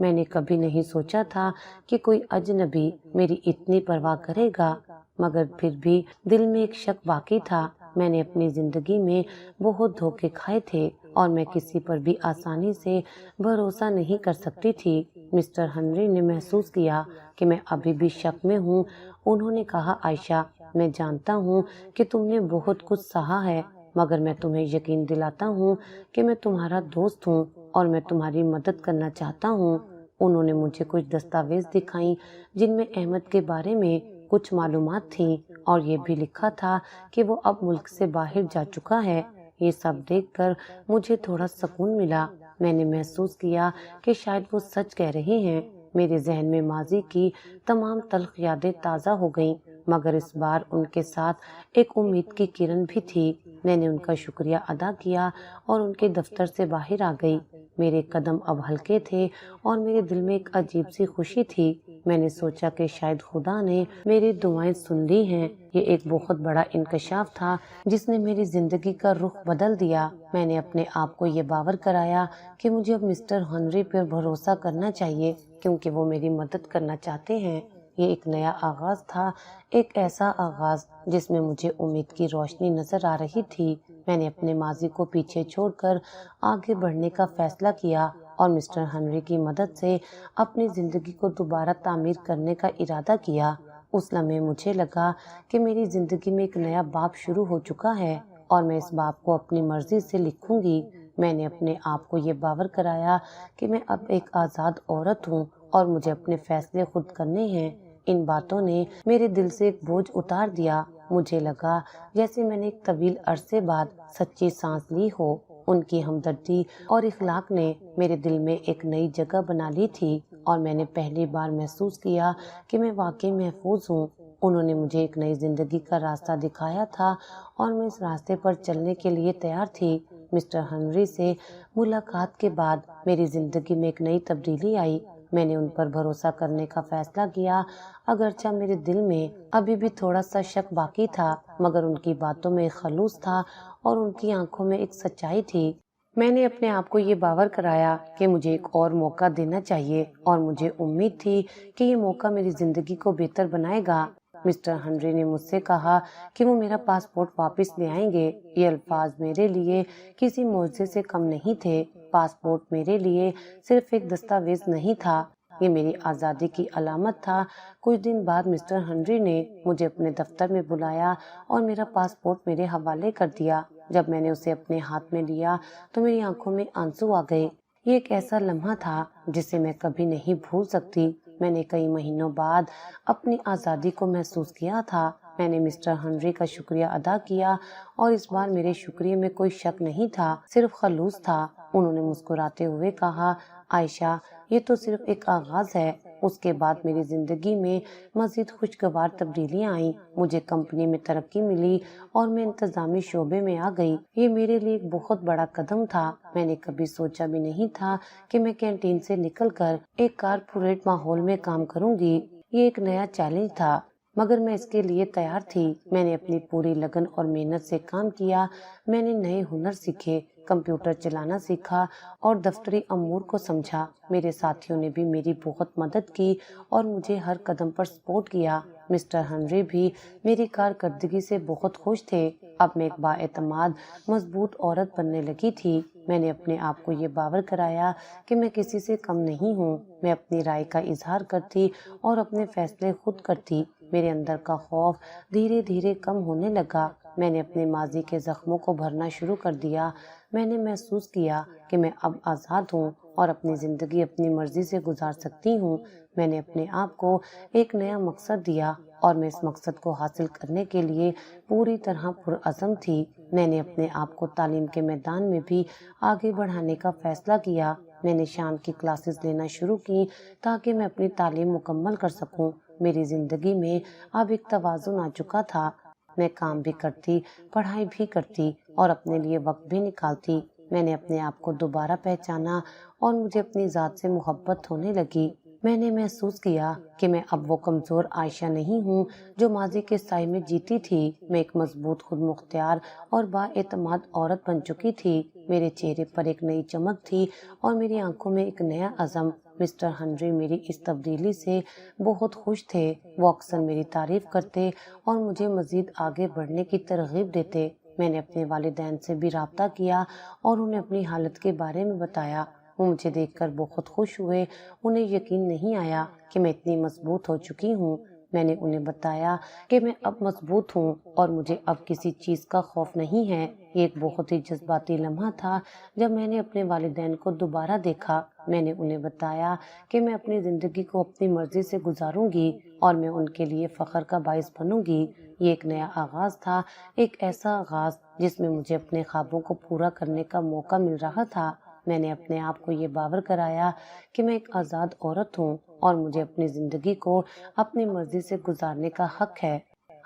میں نے کبھی نہیں سوچا تھا کہ کوئی اجنبی میری اتنی پرواہ کرے گا، مگر پھر بھی دل میں ایک شک باقی تھا۔ میں نے اپنی زندگی میں بہت دھوکے کھائے تھے اور میں کسی پر بھی آسانی سے بھروسہ نہیں کر سکتی تھی۔ مسٹر ہنری نے محسوس کیا کہ میں ابھی بھی شک میں ہوں۔ انہوں نے کہا، عائشہ، میں جانتا ہوں کہ تم نے بہت کچھ سہا ہے، مگر میں تمہیں یقین دلاتا ہوں کہ میں تمہارا دوست ہوں اور میں تمہاری مدد کرنا چاہتا ہوں۔ انہوں نے مجھے کچھ دستاویز دکھائیں جن میں احمد کے بارے میں کچھ معلومات تھیں اور یہ بھی لکھا تھا کہ وہ اب ملک سے باہر جا چکا ہے۔ یہ سب دیکھ کر مجھے تھوڑا سکون ملا۔ میں نے محسوس کیا کہ شاید وہ سچ کہہ رہے ہیں۔ میرے ذہن میں ماضی کی تمام تلخ یادیں تازہ ہو گئیں، مگر اس بار ان کے ساتھ ایک امید کی کرن بھی تھی۔ میں نے ان کا شکریہ ادا کیا اور ان کے دفتر سے باہر آ گئی۔ میرے قدم اب ہلکے تھے اور میرے دل میں ایک عجیب سی خوشی تھی۔ میں نے سوچا کہ شاید خدا نے میری دعائیں سن لی ہیں۔ یہ ایک بہت بڑا انکشاف تھا جس نے میری زندگی کا رخ بدل دیا۔ میں نے اپنے آپ کو یہ باور کرایا کہ مجھے اب مسٹر ہنری پر بھروسہ کرنا چاہیے کیونکہ وہ میری مدد کرنا چاہتے ہیں۔ یہ ایک نیا آغاز تھا، ایک ایسا آغاز جس میں مجھے امید کی روشنی نظر آ رہی تھی۔ میں نے اپنے ماضی کو پیچھے چھوڑ کر آگے بڑھنے کا فیصلہ کیا اور مسٹر ہنری کی مدد سے اپنی زندگی کو دوبارہ تعمیر کرنے کا ارادہ کیا۔ اس لمحے مجھے لگا کہ میری زندگی میں ایک نیا باب شروع ہو چکا ہے اور میں اس باب کو اپنی مرضی سے لکھوں گی۔ میں نے اپنے آپ کو یہ باور کرایا کہ میں اب ایک آزاد عورت ہوں اور مجھے اپنے فیصلے خود کرنے ہیں۔ ان باتوں نے میرے دل سے ایک بوجھ اتار دیا۔ مجھے لگا جیسے میں نے ایک طویل عرصے بعد سچی سانس لی ہو۔ ان کی ہمدردی اور اخلاق نے میرے دل میں ایک نئی جگہ بنا لی تھی اور میں نے پہلی بار محسوس کیا کہ میں واقعی محفوظ ہوں۔ انہوں نے مجھے ایک نئی زندگی کا راستہ دکھایا تھا اور میں اس راستے پر چلنے کے لیے تیار تھی۔ مسٹر ہنری سے ملاقات کے بعد میری زندگی میں ایک نئی تبدیلی آئی۔ میں نے ان پر بھروسہ کرنے کا فیصلہ کیا، اگرچہ میرے دل میں ابھی بھی تھوڑا سا شک باقی تھا، مگر ان کی باتوں میں ایک خلوص تھا اور ان کی آنکھوں میں ایک سچائی تھی۔ میں نے اپنے آپ کو یہ باور کرایا کہ مجھے ایک اور موقع دینا چاہیے اور مجھے امید تھی کہ یہ موقع میری زندگی کو بہتر بنائے گا۔ مسٹر ہنری نے مجھ سے کہا کہ وہ میرا پاسپورٹ واپس لے آئیں گے۔ یہ الفاظ میرے لیے کسی معجزے سے کم نہیں تھے۔ پاسپورٹ میرے لیے صرف ایک دستاویز نہیں تھا، یہ میری آزادی کی علامت تھا۔ کچھ دن بعد مسٹر ہنری نے مجھے اپنے دفتر میں بلایا اور میرا پاسپورٹ میرے حوالے کر دیا۔ جب میں نے اسے اپنے ہاتھ میں لیا تو میری آنکھوں میں آنسو آ گئے۔ یہ ایک ایسا لمحہ تھا جسے میں کبھی نہیں بھول سکتی۔ میں نے کئی مہینوں بعد اپنی آزادی کو محسوس کیا تھا۔ میں نے مسٹر ہنری کا شکریہ ادا کیا اور اس بار میرے شکریہ میں کوئی شک نہیں تھا، صرف خلوص تھا۔ انہوں نے مسکراتے ہوئے کہا، عائشہ، یہ تو صرف ایک آغاز ہے۔ اس کے بعد میری زندگی میں مزید خوشگوار تبدیلیاں آئیں۔ مجھے کمپنی میں ترقی ملی اور میں انتظامی شعبے میں آ گئی۔ یہ میرے لیے ایک بہت بڑا قدم تھا۔ میں نے کبھی سوچا بھی نہیں تھا کہ میں کینٹین سے نکل کر ایک کارپوریٹ ماحول میں کام کروں گی۔ یہ ایک نیا چیلنج تھا، مگر میں اس کے لیے تیار تھی۔ میں نے اپنی پوری لگن اور محنت سے کام کیا۔ میں نے نئے ہنر سیکھے، کمپیوٹر چلانا سیکھا اور دفتری امور کو سمجھا۔ میرے ساتھیوں نے بھی میری بہت مدد کی اور مجھے ہر قدم پر سپورٹ کیا۔ مسٹر ہنری بھی میری کارکردگی سے بہت خوش تھے۔ اب میں ایک بااعتماد مضبوط عورت بننے لگی تھی۔ میں نے اپنے آپ کو یہ باور کرایا کہ میں کسی سے کم نہیں ہوں۔ میں اپنی رائے کا اظہار کرتی اور اپنے فیصلے خود کرتی۔ میرے اندر کا خوف دھیرے دھیرے کم ہونے لگا۔ میں نے اپنے ماضی کے زخموں کو بھرنا شروع کر دیا۔ میں نے محسوس کیا کہ میں اب آزاد ہوں اور اپنی زندگی اپنی مرضی سے گزار سکتی ہوں۔ میں نے اپنے آپ کو ایک نیا مقصد دیا اور میں اس مقصد کو حاصل کرنے کے لیے پوری طرح پرعزم تھی۔ میں نے اپنے آپ کو تعلیم کے میدان میں بھی آگے بڑھانے کا فیصلہ کیا۔ میں نے شام کی کلاسز لینا شروع کی تاکہ میں اپنی تعلیم مکمل کر سکوں۔ میری زندگی میں اب ایک توازن آ چکا تھا۔ میں کام بھی کرتی، پڑھائی بھی کرتی اور اپنے لیے وقت بھی نکالتی۔ میں نے اپنے آپ کو دوبارہ پہچانا اور مجھے اپنی ذات سے محبت ہونے لگی۔ میں نے محسوس کیا کہ میں اب وہ کمزور عائشہ نہیں ہوں جو ماضی کے سائے میں جیتی تھی۔ میں ایک مضبوط، خود مختار اور بااعتماد عورت بن چکی تھی۔ میرے چہرے پر ایک نئی چمک تھی اور میری آنکھوں میں ایک نیا عزم۔ مسٹر ہنری میری اس تبدیلی سے بہت خوش تھے۔ وہ اکثر میری تعریف کرتے اور مجھے مزید آگے بڑھنے کی ترغیب دیتے۔ میں نے اپنے والدین سے بھی رابطہ کیا اور انہیں اپنی حالت کے بارے میں بتایا۔ وہ مجھے دیکھ کر بہت خوش ہوئے۔ انہیں یقین نہیں آیا کہ میں اتنی مضبوط ہو چکی ہوں۔ میں نے انہیں بتایا کہ میں اب مضبوط ہوں اور مجھے اب کسی چیز کا خوف نہیں ہے۔ یہ ایک بہت ہی جذباتی لمحہ تھا جب میں نے اپنے والدین کو دوبارہ دیکھا۔ میں نے انہیں بتایا کہ میں اپنی زندگی کو اپنی مرضی سے گزاروں گی اور میں ان کے لیے فخر کا باعث بنوں گی۔ یہ ایک نیا آغاز تھا، ایک ایسا آغاز جس میں مجھے اپنے خوابوں کو پورا کرنے کا موقع مل رہا تھا۔ میں نے اپنے آپ کو یہ باور کرایا کہ میں ایک آزاد عورت ہوں اور مجھے اپنی زندگی کو اپنی مرضی سے گزارنے کا حق ہے۔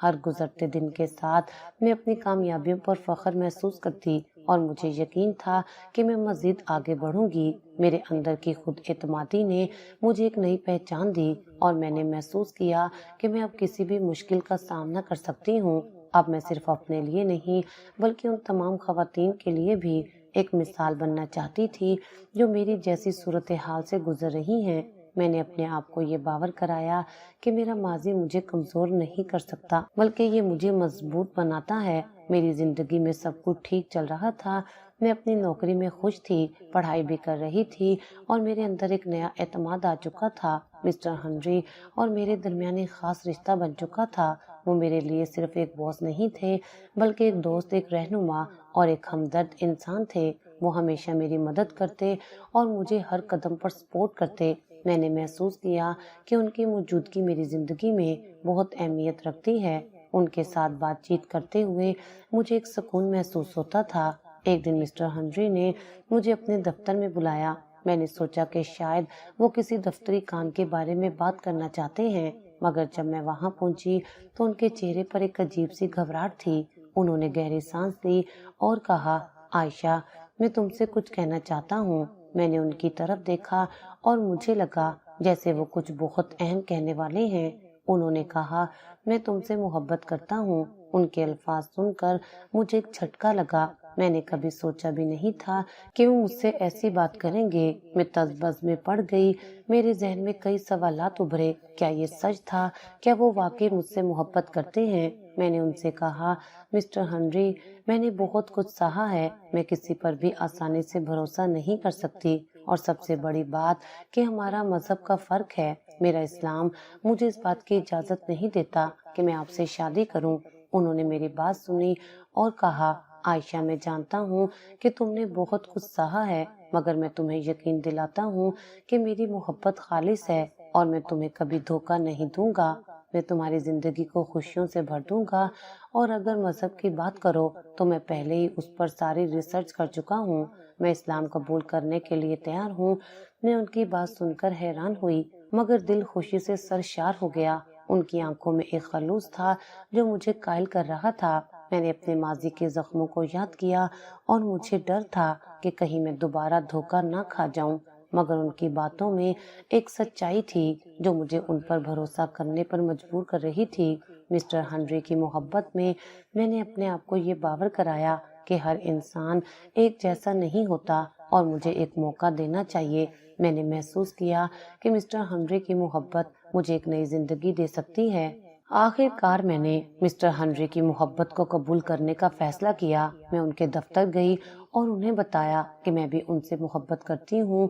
ہر گزرتے دن کے ساتھ میں اپنی کامیابیوں پر فخر محسوس کرتی اور مجھے یقین تھا کہ میں مزید آگے بڑھوں گی۔ میرے اندر کی خود اعتمادی نے مجھے ایک نئی پہچان دی اور میں نے محسوس کیا کہ میں اب کسی بھی مشکل کا سامنا کر سکتی ہوں۔ اب میں صرف اپنے لیے نہیں بلکہ ان تمام خواتین کے لیے بھی ایک مثال بننا چاہتی تھی جو میری جیسی صورتحال سے گزر رہی ہیں۔ میں نے اپنے آپ کو یہ باور کرایا کہ میرا ماضی مجھے کمزور نہیں کر سکتا بلکہ یہ مجھے مضبوط بناتا ہے۔ میری زندگی میں سب کچھ ٹھیک چل رہا تھا۔ میں اپنی نوکری میں خوش تھی، پڑھائی بھی کر رہی تھی اور میرے اندر ایک نیا اعتماد آ چکا تھا۔ مسٹر ہنری اور میرے درمیان ایک خاص رشتہ بن چکا تھا۔ وہ میرے لیے صرف ایک باس نہیں تھے بلکہ ایک دوست، ایک رہنما اور ایک ہمدرد انسان تھے۔ وہ ہمیشہ میری مدد کرتے اور مجھے ہر قدم پر سپورٹ کرتے۔ میں نے محسوس کیا کہ ان کی موجودگی میری زندگی میں بہت اہمیت رکھتی ہے۔ ان کے ساتھ بات چیت کرتے ہوئے مجھے ایک سکون محسوس ہوتا تھا۔ ایک دن مسٹر ہنری نے مجھے اپنے دفتر میں بلایا۔ میں نے سوچا کہ شاید وہ کسی دفتری کام کے بارے میں بات کرنا چاہتے ہیں، مگر جب میں وہاں پہنچی تو ان کے چہرے پر ایک عجیب سی گھبراہٹ تھی۔ انہوں نے گہری سانس لی اور کہا، عائشہ، میں تم سے کچھ کہنا چاہتا ہوں۔ میں نے ان کی طرف دیکھا اور مجھے لگا جیسے وہ کچھ بہت اہم کہنے والے ہیں۔ انہوں نے کہا، میں تم سے محبت کرتا ہوں۔ ان کے الفاظ سن کر مجھے ایک جھٹکا لگا۔ میں نے کبھی سوچا بھی نہیں تھا کہ وہ مجھ سے ایسی بات کریں گے۔ میں تذبذب میں پڑ گئی۔ میرے ذہن میں کئی سوالات ابھرے۔ کیا یہ سچ تھا؟ کیا وہ واقعی مجھ سے محبت کرتے ہیں؟ میں نے ان سے کہا، مسٹر ہنری، میں نے بہت کچھ سہا ہے۔ میں کسی پر بھی آسانی سے بھروسہ نہیں کر سکتی، اور سب سے بڑی بات کہ ہمارا مذہب کا فرق ہے۔ میرا اسلام مجھے اس بات کی اجازت نہیں دیتا کہ میں آپ سے شادی کروں۔ انہوں نے میری بات سنی اور کہا، عائشہ، میں جانتا ہوں کہ تم نے بہت کچھ سہا ہے، مگر میں تمہیں یقین دلاتا ہوں کہ میری محبت خالص ہے اور میں تمہیں کبھی دھوکہ نہیں دوں گا۔ میں تمہاری زندگی کو خوشیوں سے بھر دوں گا، اور اگر مذہب کی بات کرو تو میں پہلے ہی اس پر ساری ریسرچ کر چکا ہوں۔ میں اسلام قبول کرنے کے لیے تیار ہوں۔ میں ان کی بات سن کر حیران ہوئی مگر دل خوشی سے سرشار ہو گیا۔ ان کی آنکھوں میں ایک خلوص تھا جو مجھے قائل کر رہا تھا۔ میں نے اپنے ماضی کے زخموں کو یاد کیا اور مجھے ڈر تھا کہ کہیں میں دوبارہ دھوکہ نہ کھا جاؤں، مگر ان کی باتوں میں ایک سچائی تھی جو مجھے ان پر بھروسہ کرنے پر مجبور کر رہی تھی۔ مسٹر ہنری کی محبت میں نے اپنے آپ کو یہ باور کرایا کہ ہر انسان ایک جیسا نہیں ہوتا اور مجھے ایک موقع دینا چاہیے۔ میں نے محسوس کیا کہ مسٹر ہنری کی محبت مجھے ایک نئی زندگی دے سکتی ہے۔ آخر کار میں نے مسٹر ہنری کی محبت کو قبول کرنے کا فیصلہ کیا۔ میں ان کے دفتر گئی اور انہیں بتایا کہ میں بھی ان سے محبت کرتی ہوں۔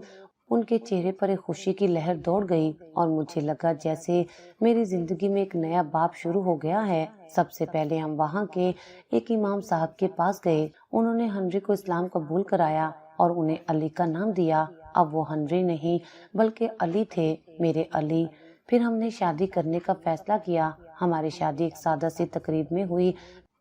ان کے چہرے پر ایک خوشی کی لہر دوڑ گئی اور مجھے لگا جیسے میری زندگی میں ایک نیا باب شروع ہو گیا ہے۔ سب سے پہلے ہم وہاں کے ایک امام صاحب کے پاس گئے۔ انہوں نے ہنری کو اسلام قبول کرایا اور انہیں علی کا نام دیا۔ اب وہ ہنری نہیں بلکہ علی تھے، میرے علی۔ پھر ہم نے شادی کرنے کا فیصلہ کیا۔ ہماری شادی ایک سادہ سی تقریب میں ہوئی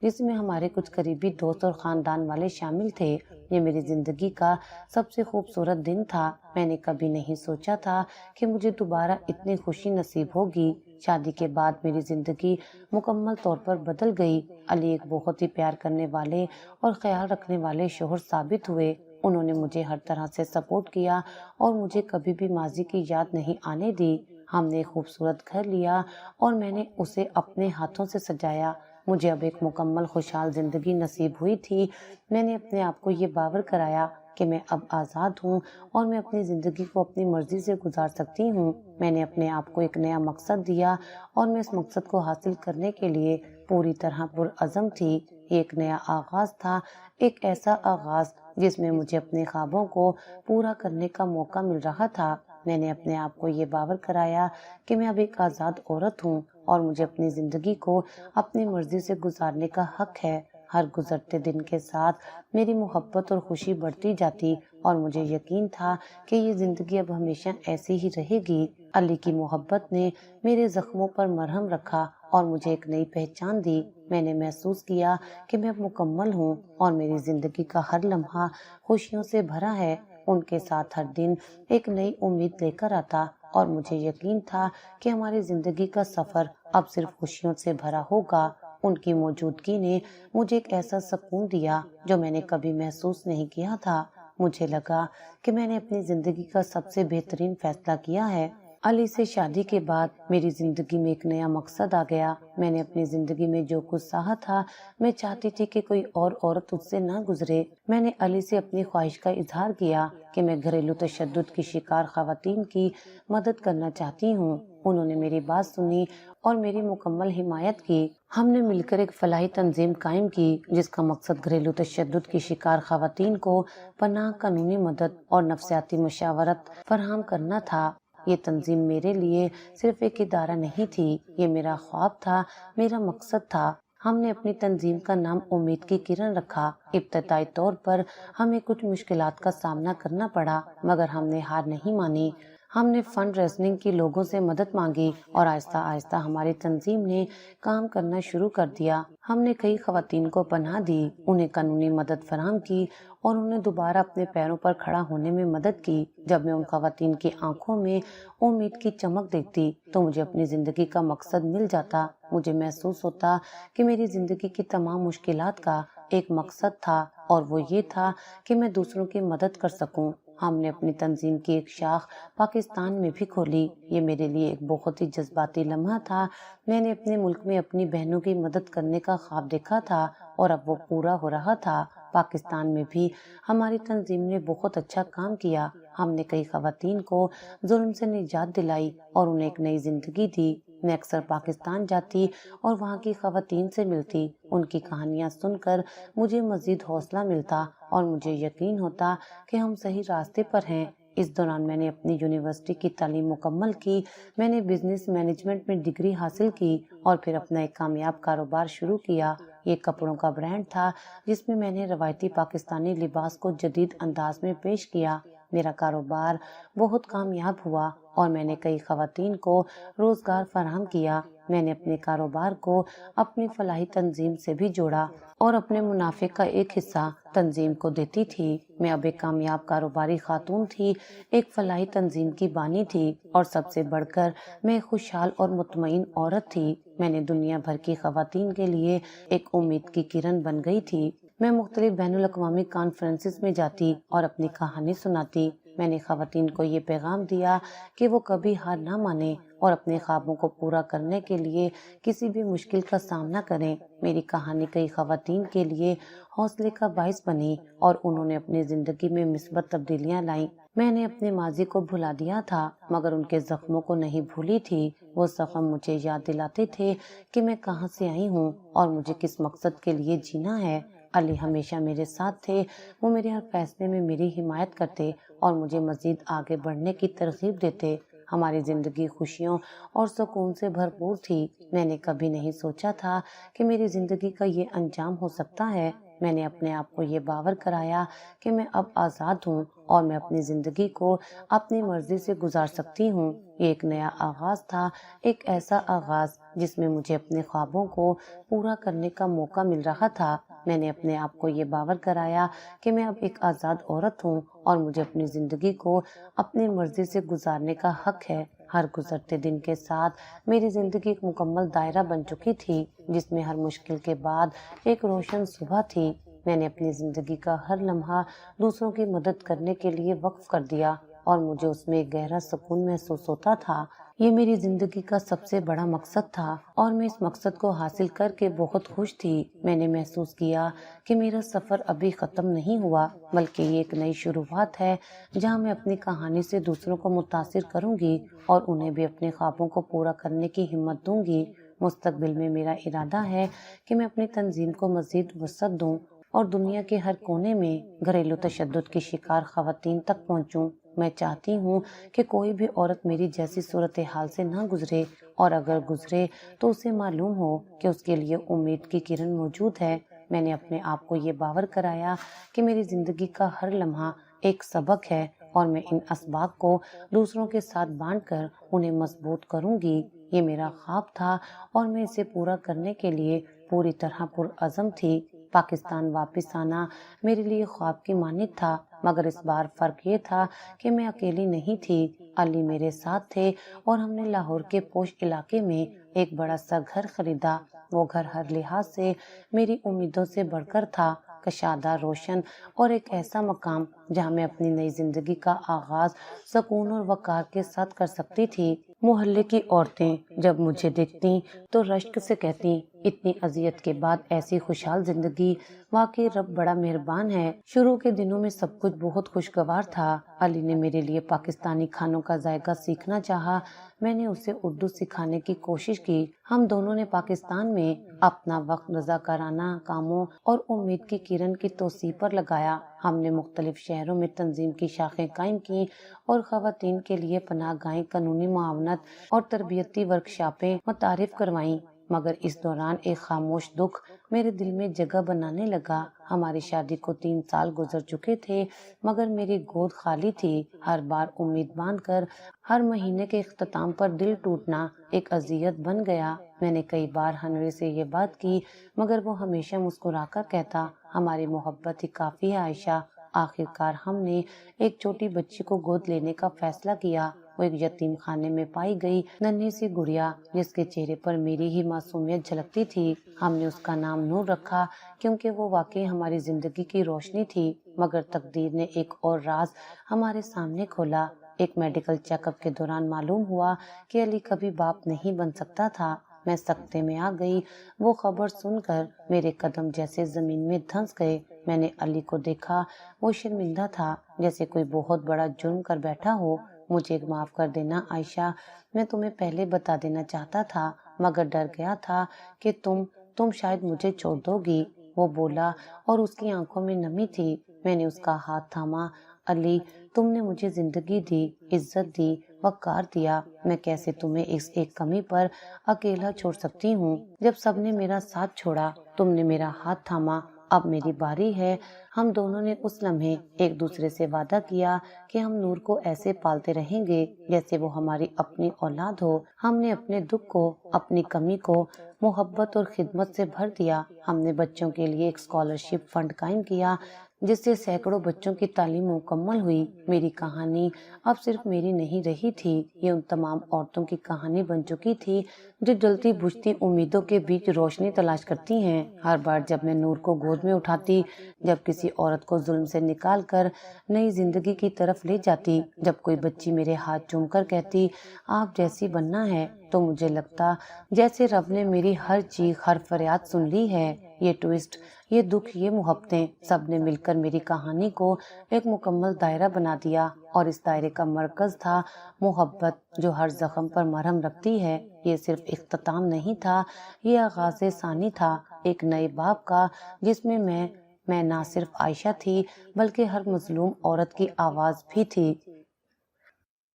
جس میں ہمارے کچھ قریبی دوست اور خاندان والے شامل تھے۔ یہ میری زندگی کا سب سے خوبصورت دن تھا۔ میں نے کبھی نہیں سوچا تھا کہ مجھے دوبارہ اتنی خوشی نصیب ہوگی۔ شادی کے بعد میری زندگی مکمل طور پر بدل گئی۔ علی ایک بہت ہی پیار کرنے والے اور خیال رکھنے والے شوہر ثابت ہوئے۔ انہوں نے مجھے ہر طرح سے سپورٹ کیا اور مجھے کبھی بھی ماضی کی یاد نہیں آنے دی۔ ہم نے ایک خوبصورت گھر لیا اور میں نے اسے اپنے ہاتھوں سے سجایا۔ مجھے اب ایک مکمل خوشحال زندگی نصیب ہوئی تھی۔ میں نے اپنے آپ کو یہ باور کرایا کہ میں اب آزاد ہوں اور میں اپنی زندگی کو اپنی مرضی سے گزار سکتی ہوں۔ میں نے اپنے آپ کو ایک نیا مقصد دیا اور میں اس مقصد کو حاصل کرنے کے لیے پوری طرح پرعزم تھی۔ یہ ایک نیا آغاز تھا، ایک ایسا آغاز جس میں مجھے اپنے خوابوں کو پورا کرنے کا موقع مل رہا تھا۔ میں نے اپنے آپ کو یہ باور کرایا کہ میں اب ایک آزاد عورت ہوں اور مجھے اپنی زندگی کو اپنی مرضی سے گزارنے کا حق ہے۔ ہر گزرتے دن کے ساتھ میری محبت اور خوشی بڑھتی جاتی اور مجھے یقین تھا کہ یہ زندگی اب ہمیشہ ایسی ہی رہے گی۔ علی کی محبت نے میرے زخموں پر مرہم رکھا اور مجھے ایک نئی پہچان دی۔ میں نے محسوس کیا کہ میں اب مکمل ہوں اور میری زندگی کا ہر لمحہ خوشیوں سے بھرا ہے۔ ان کے ساتھ ہر دن ایک نئی امید لے کر آتا اور مجھے یقین تھا کہ ہماری زندگی کا سفر اب صرف خوشیوں سے بھرا ہوگا۔ ان کی موجودگی نے مجھے ایک ایسا سکون دیا جو میں نے کبھی محسوس نہیں کیا تھا۔ مجھے لگا کہ میں نے اپنی زندگی کا سب سے بہترین فیصلہ کیا ہے۔ علی سے شادی کے بعد میری زندگی میں ایک نیا مقصد آ گیا۔ میں نے اپنی زندگی میں جو کچھ سہا تھا، میں چاہتی تھی کہ کوئی اور عورت اس سے نہ گزرے۔ میں نے علی سے اپنی خواہش کا اظہار کیا کہ میں گھریلو تشدد کی شکار خواتین کی مدد کرنا چاہتی ہوں۔ انہوں نے میری بات سنی اور میری مکمل حمایت کی۔ ہم نے مل کر ایک فلاحی تنظیم قائم کی جس کا مقصد گھریلو تشدد کی شکار خواتین کو پناہ، قانونی مدد اور نفسیاتی مشاورت فراہم کرنا تھا۔ یہ تنظیم میرے لیے صرف ایک ادارہ نہیں تھی، یہ میرا خواب تھا، میرا مقصد تھا۔ ہم نے اپنی تنظیم کا نام امید کی کرن رکھا۔ ابتدائی طور پر ہمیں کچھ مشکلات کا سامنا کرنا پڑا مگر ہم نے ہار نہیں مانی۔ ہم نے فنڈ ریزنگ کی، لوگوں سے مدد مانگی اور آہستہ آہستہ ہماری تنظیم نے کام کرنا شروع کر دیا۔ ہم نے کئی خواتین کو پناہ دی، انہیں قانونی مدد فراہم کی اور انہیں دوبارہ اپنے پیروں پر کھڑا ہونے میں مدد کی۔ جب میں ان خواتین کی آنکھوں میں امید کی چمک دیکھتی تو مجھے اپنی زندگی کا مقصد مل جاتا۔ مجھے محسوس ہوتا کہ میری زندگی کی تمام مشکلات کا ایک مقصد تھا اور وہ یہ تھا کہ میں دوسروں کی مدد کر سکوں۔ ہم نے اپنی تنظیم کی ایک شاخ پاکستان میں بھی کھولی۔ یہ میرے لیے ایک بہت ہی جذباتی لمحہ تھا۔ میں نے اپنے ملک میں اپنی بہنوں کی مدد کرنے کا خواب دیکھا تھا اور اب وہ پورا ہو رہا تھا۔ پاکستان میں بھی ہماری تنظیم نے بہت اچھا کام کیا۔ ہم نے کئی خواتین کو ظلم سے نجات دلائی اور انہیں ایک نئی زندگی دی۔ میں اکثر پاکستان جاتی اور وہاں کی خواتین سے ملتی۔ ان کی کہانیاں سن کر مجھے مزید حوصلہ ملتا اور مجھے یقین ہوتا کہ ہم صحیح راستے پر ہیں۔ اس دوران میں نے اپنی یونیورسٹی کی تعلیم مکمل کی۔ میں نے بزنس مینجمنٹ میں ڈگری حاصل کی اور پھر اپنا ایک کامیاب کاروبار شروع کیا۔ یہ کپڑوں کا برانڈ تھا جس میں نے روایتی پاکستانی لباس کو جدید انداز میں پیش کیا۔ میرا کاروبار بہت کامیاب ہوا اور میں نے کئی خواتین کو روزگار فراہم کیا۔ میں نے اپنے کاروبار کو اپنی فلاحی تنظیم سے بھی جوڑا اور اپنے منافع کا ایک حصہ تنظیم کو دیتی تھی۔ میں اب ایک کامیاب کاروباری خاتون تھی، ایک فلاحی تنظیم کی بانی تھی اور سب سے بڑھ کر میں ایک خوشحال اور مطمئن عورت تھی۔ میں نے دنیا بھر کی خواتین کے لیے ایک امید کی کرن بن گئی تھی۔ میں مختلف بین الاقوامی کانفرنسز میں جاتی اور اپنی کہانی سناتی۔ میں نے خواتین کو یہ پیغام دیا کہ وہ کبھی ہار نہ مانیں اور اپنے خوابوں کو پورا کرنے کے لیے کسی بھی مشکل کا سامنا کریں۔ میری کہانی کئی خواتین کے لیے حوصلے کا باعث بنی اور انہوں نے اپنی زندگی میں مثبت تبدیلیاں لائیں۔ میں نے اپنے ماضی کو بھلا دیا تھا مگر ان کے زخموں کو نہیں بھولی تھی۔ وہ زخم مجھے یاد دلاتے تھے کہ میں کہاں سے آئی ہوں اور مجھے کس مقصد کے لیے جینا ہے۔ علی ہمیشہ میرے ساتھ تھے، وہ میرے ہر فیصلے میں میری حمایت کرتے اور مجھے مزید آگے بڑھنے کی ترغیب دیتے۔ ہماری زندگی خوشیوں اور سکون سے بھرپور تھی۔ میں نے کبھی نہیں سوچا تھا کہ میری زندگی کا یہ انجام ہو سکتا ہے۔ میں نے اپنے آپ کو یہ باور کرایا کہ میں اب آزاد ہوں اور میں اپنی زندگی کو اپنی مرضی سے گزار سکتی ہوں۔ یہ ایک نیا آغاز تھا، ایک ایسا آغاز جس میں مجھے اپنے خوابوں کو پورا کرنے کا موقع مل رہا تھا۔ میں نے اپنے آپ کو یہ باور کرایا کہ میں اب ایک آزاد عورت ہوں اور مجھے اپنی زندگی کو اپنی مرضی سے گزارنے کا حق ہے۔ ہر گزرتے دن کے ساتھ میری زندگی ایک مکمل دائرہ بن چکی تھی جس میں ہر مشکل کے بعد ایک روشن صبح تھی۔ میں نے اپنی زندگی کا ہر لمحہ دوسروں کی مدد کرنے کے لیے وقف کر دیا اور مجھے اس میں ایک گہرا سکون محسوس ہوتا تھا۔ یہ میری زندگی کا سب سے بڑا مقصد تھا اور میں اس مقصد کو حاصل کر کے بہت خوش تھی۔ میں نے محسوس کیا کہ میرا سفر ابھی ختم نہیں ہوا بلکہ یہ ایک نئی شروعات ہے جہاں میں اپنی کہانی سے دوسروں کو متاثر کروں گی اور انہیں بھی اپنے خوابوں کو پورا کرنے کی ہمت دوں گی۔ مستقبل میں میرا ارادہ ہے کہ میں اپنی تنظیم کو مزید وسعت دوں اور دنیا کے ہر کونے میں گھریلو تشدد کی شکار خواتین تک پہنچوں۔ میں چاہتی ہوں کہ کوئی بھی عورت میری جیسی صورتحال سے نہ گزرے اور اگر گزرے تو اسے معلوم ہو کہ اس کے لیے امید کی کرن موجود ہے۔ میں نے اپنے آپ کو یہ باور کرایا کہ میری زندگی کا ہر لمحہ ایک سبق ہے اور میں ان اسباق کو دوسروں کے ساتھ بانٹ کر انہیں مضبوط کروں گی۔ یہ میرا خواب تھا اور میں اسے پورا کرنے کے لیے پوری طرح پرعزم تھی۔ پاکستان واپس آنا میرے لیے خواب کی مانند تھا مگر اس بار فرق یہ تھا کہ میں اکیلی نہیں تھی۔ علی میرے ساتھ تھے اور ہم نے لاہور کے پوش علاقے میں ایک بڑا سا گھر خریدا۔ وہ گھر ہر لحاظ سے میری امیدوں سے بڑھ کر تھا، کشادہ، روشن اور ایک ایسا مقام جہاں میں اپنی نئی زندگی کا آغاز سکون اور وقار کے ساتھ کر سکتی تھی۔ محلے کی عورتیں جب مجھے دیکھتیں تو رشک سے کہتیں، اتنی اذیت کے بعد ایسی خوشحال زندگی، واقعی رب بڑا مہربان ہے۔ شروع کے دنوں میں سب کچھ بہت خوشگوار تھا۔ علی نے میرے لیے پاکستانی کھانوں کا ذائقہ سیکھنا چاہا، میں نے اسے اردو سکھانے کی کوشش کی۔ ہم دونوں نے پاکستان میں اپنا وقت رضاکارانہ کاموں اور امید کی کرن کی توسیع پر لگایا۔ ہم نے مختلف شہروں میں تنظیم کی شاخیں قائم کی اور خواتین کے لیے پناہ گاہیں، قانونی معاونت اور تربیتی ورکشاپیں متعارف کروائیں۔ مگر اس دوران ایک خاموش دکھ میرے دل میں جگہ بنانے لگا۔ ہماری شادی کو 3 سال گزر چکے تھے مگر میری گود خالی تھی۔ ہر بار امید باندھ کر ہر مہینے کے اختتام پر دل ٹوٹنا ایک اذیت بن گیا۔ میں نے کئی بار ہنری سے یہ بات کی مگر وہ ہمیشہ مسکرا کر کہتا، ہماری محبت ہی کافی ہے عائشہ۔ آخر کار ہم نے ایک چھوٹی بچی کو گود لینے کا فیصلہ کیا۔ وہ ایک یتیم خانے میں پائی گئی ننھی سی گڑیا جس کے چہرے پر میری ہی معصومیت جھلکتی تھی۔ ہم نے اس کا نام نور رکھا کیونکہ وہ واقعی ہماری زندگی کی روشنی تھی۔ مگر تقدیر نے ایک اور راز ہمارے سامنے کھولا۔ ایک میڈیکل چیک اپ کے دوران معلوم ہوا کہ علی کبھی باپ نہیں بن سکتا تھا۔ میں سکتے میں آ گئی۔ وہ خبر سن کر میرے قدم جیسے زمین میں دھنس گئے۔ میں نے علی کو دیکھا، وہ شرمندہ تھا جیسے کوئی بہت بڑا جرم کر بیٹھا ہو۔ مجھے معاف کر دینا عائشہ، میں تمہیں پہلے بتا دینا چاہتا تھا مگر ڈر گیا تھا کہ تم شاید مجھے چھوڑ دو گی، وہ بولا اور اس کی آنکھوں میں نمی تھی۔ میں نے اس کا ہاتھ تھاما۔ علی، تم نے مجھے زندگی دی، عزت دی، وقار دیا، میں کیسے تمہیں اس ایک کمی پر اکیلا چھوڑ سکتی ہوں؟ جب سب نے میرا ساتھ چھوڑا تم نے میرا ہاتھ تھاما۔ اب میری باری ہے۔ ہم دونوں نے اس لمحے ایک دوسرے سے وعدہ کیا کہ ہم نور کو ایسے پالتے رہیں گے جیسے وہ ہماری اپنی اولاد ہو۔ ہم نے اپنے دکھ کو، اپنی کمی کو محبت اور خدمت سے بھر دیا۔ ہم نے بچوں کے لیے ایک اسکالرشپ فنڈ قائم کیا جس سے سینکڑوں بچوں کی تعلیم مکمل ہوئی۔ میری کہانی اب صرف میری نہیں رہی تھی، یہ ان تمام عورتوں کی کہانی بن چکی تھی جو جلتی بجھتی امیدوں کے بیچ روشنی تلاش کرتی ہیں۔ ہر بار جب میں نور کو گود میں اٹھاتی، جب کسی عورت کو ظلم سے نکال کر نئی زندگی کی طرف لے جاتی، جب کوئی بچی میرے ہاتھ چوم کر کہتی آپ جیسی بننا ہے، تو مجھے لگتا جیسے رب نے میری ہر چیخ، ہر فریاد سن لی ہے۔ یہ ٹوئسٹ، یہ دکھ، یہ محبتیں، سب نے مل کر میری کہانی کو ایک مکمل دائرہ بنا دیا، اور اس دائرے کا مرکز تھا محبت، جو ہر زخم پر مرہم رکھتی ہے۔ یہ صرف اختتام نہیں تھا، یہ آغاز ثانی تھا، ایک نئے باب کا، جس میں نہ صرف عائشہ تھی بلکہ ہر مظلوم عورت کی آواز بھی تھی۔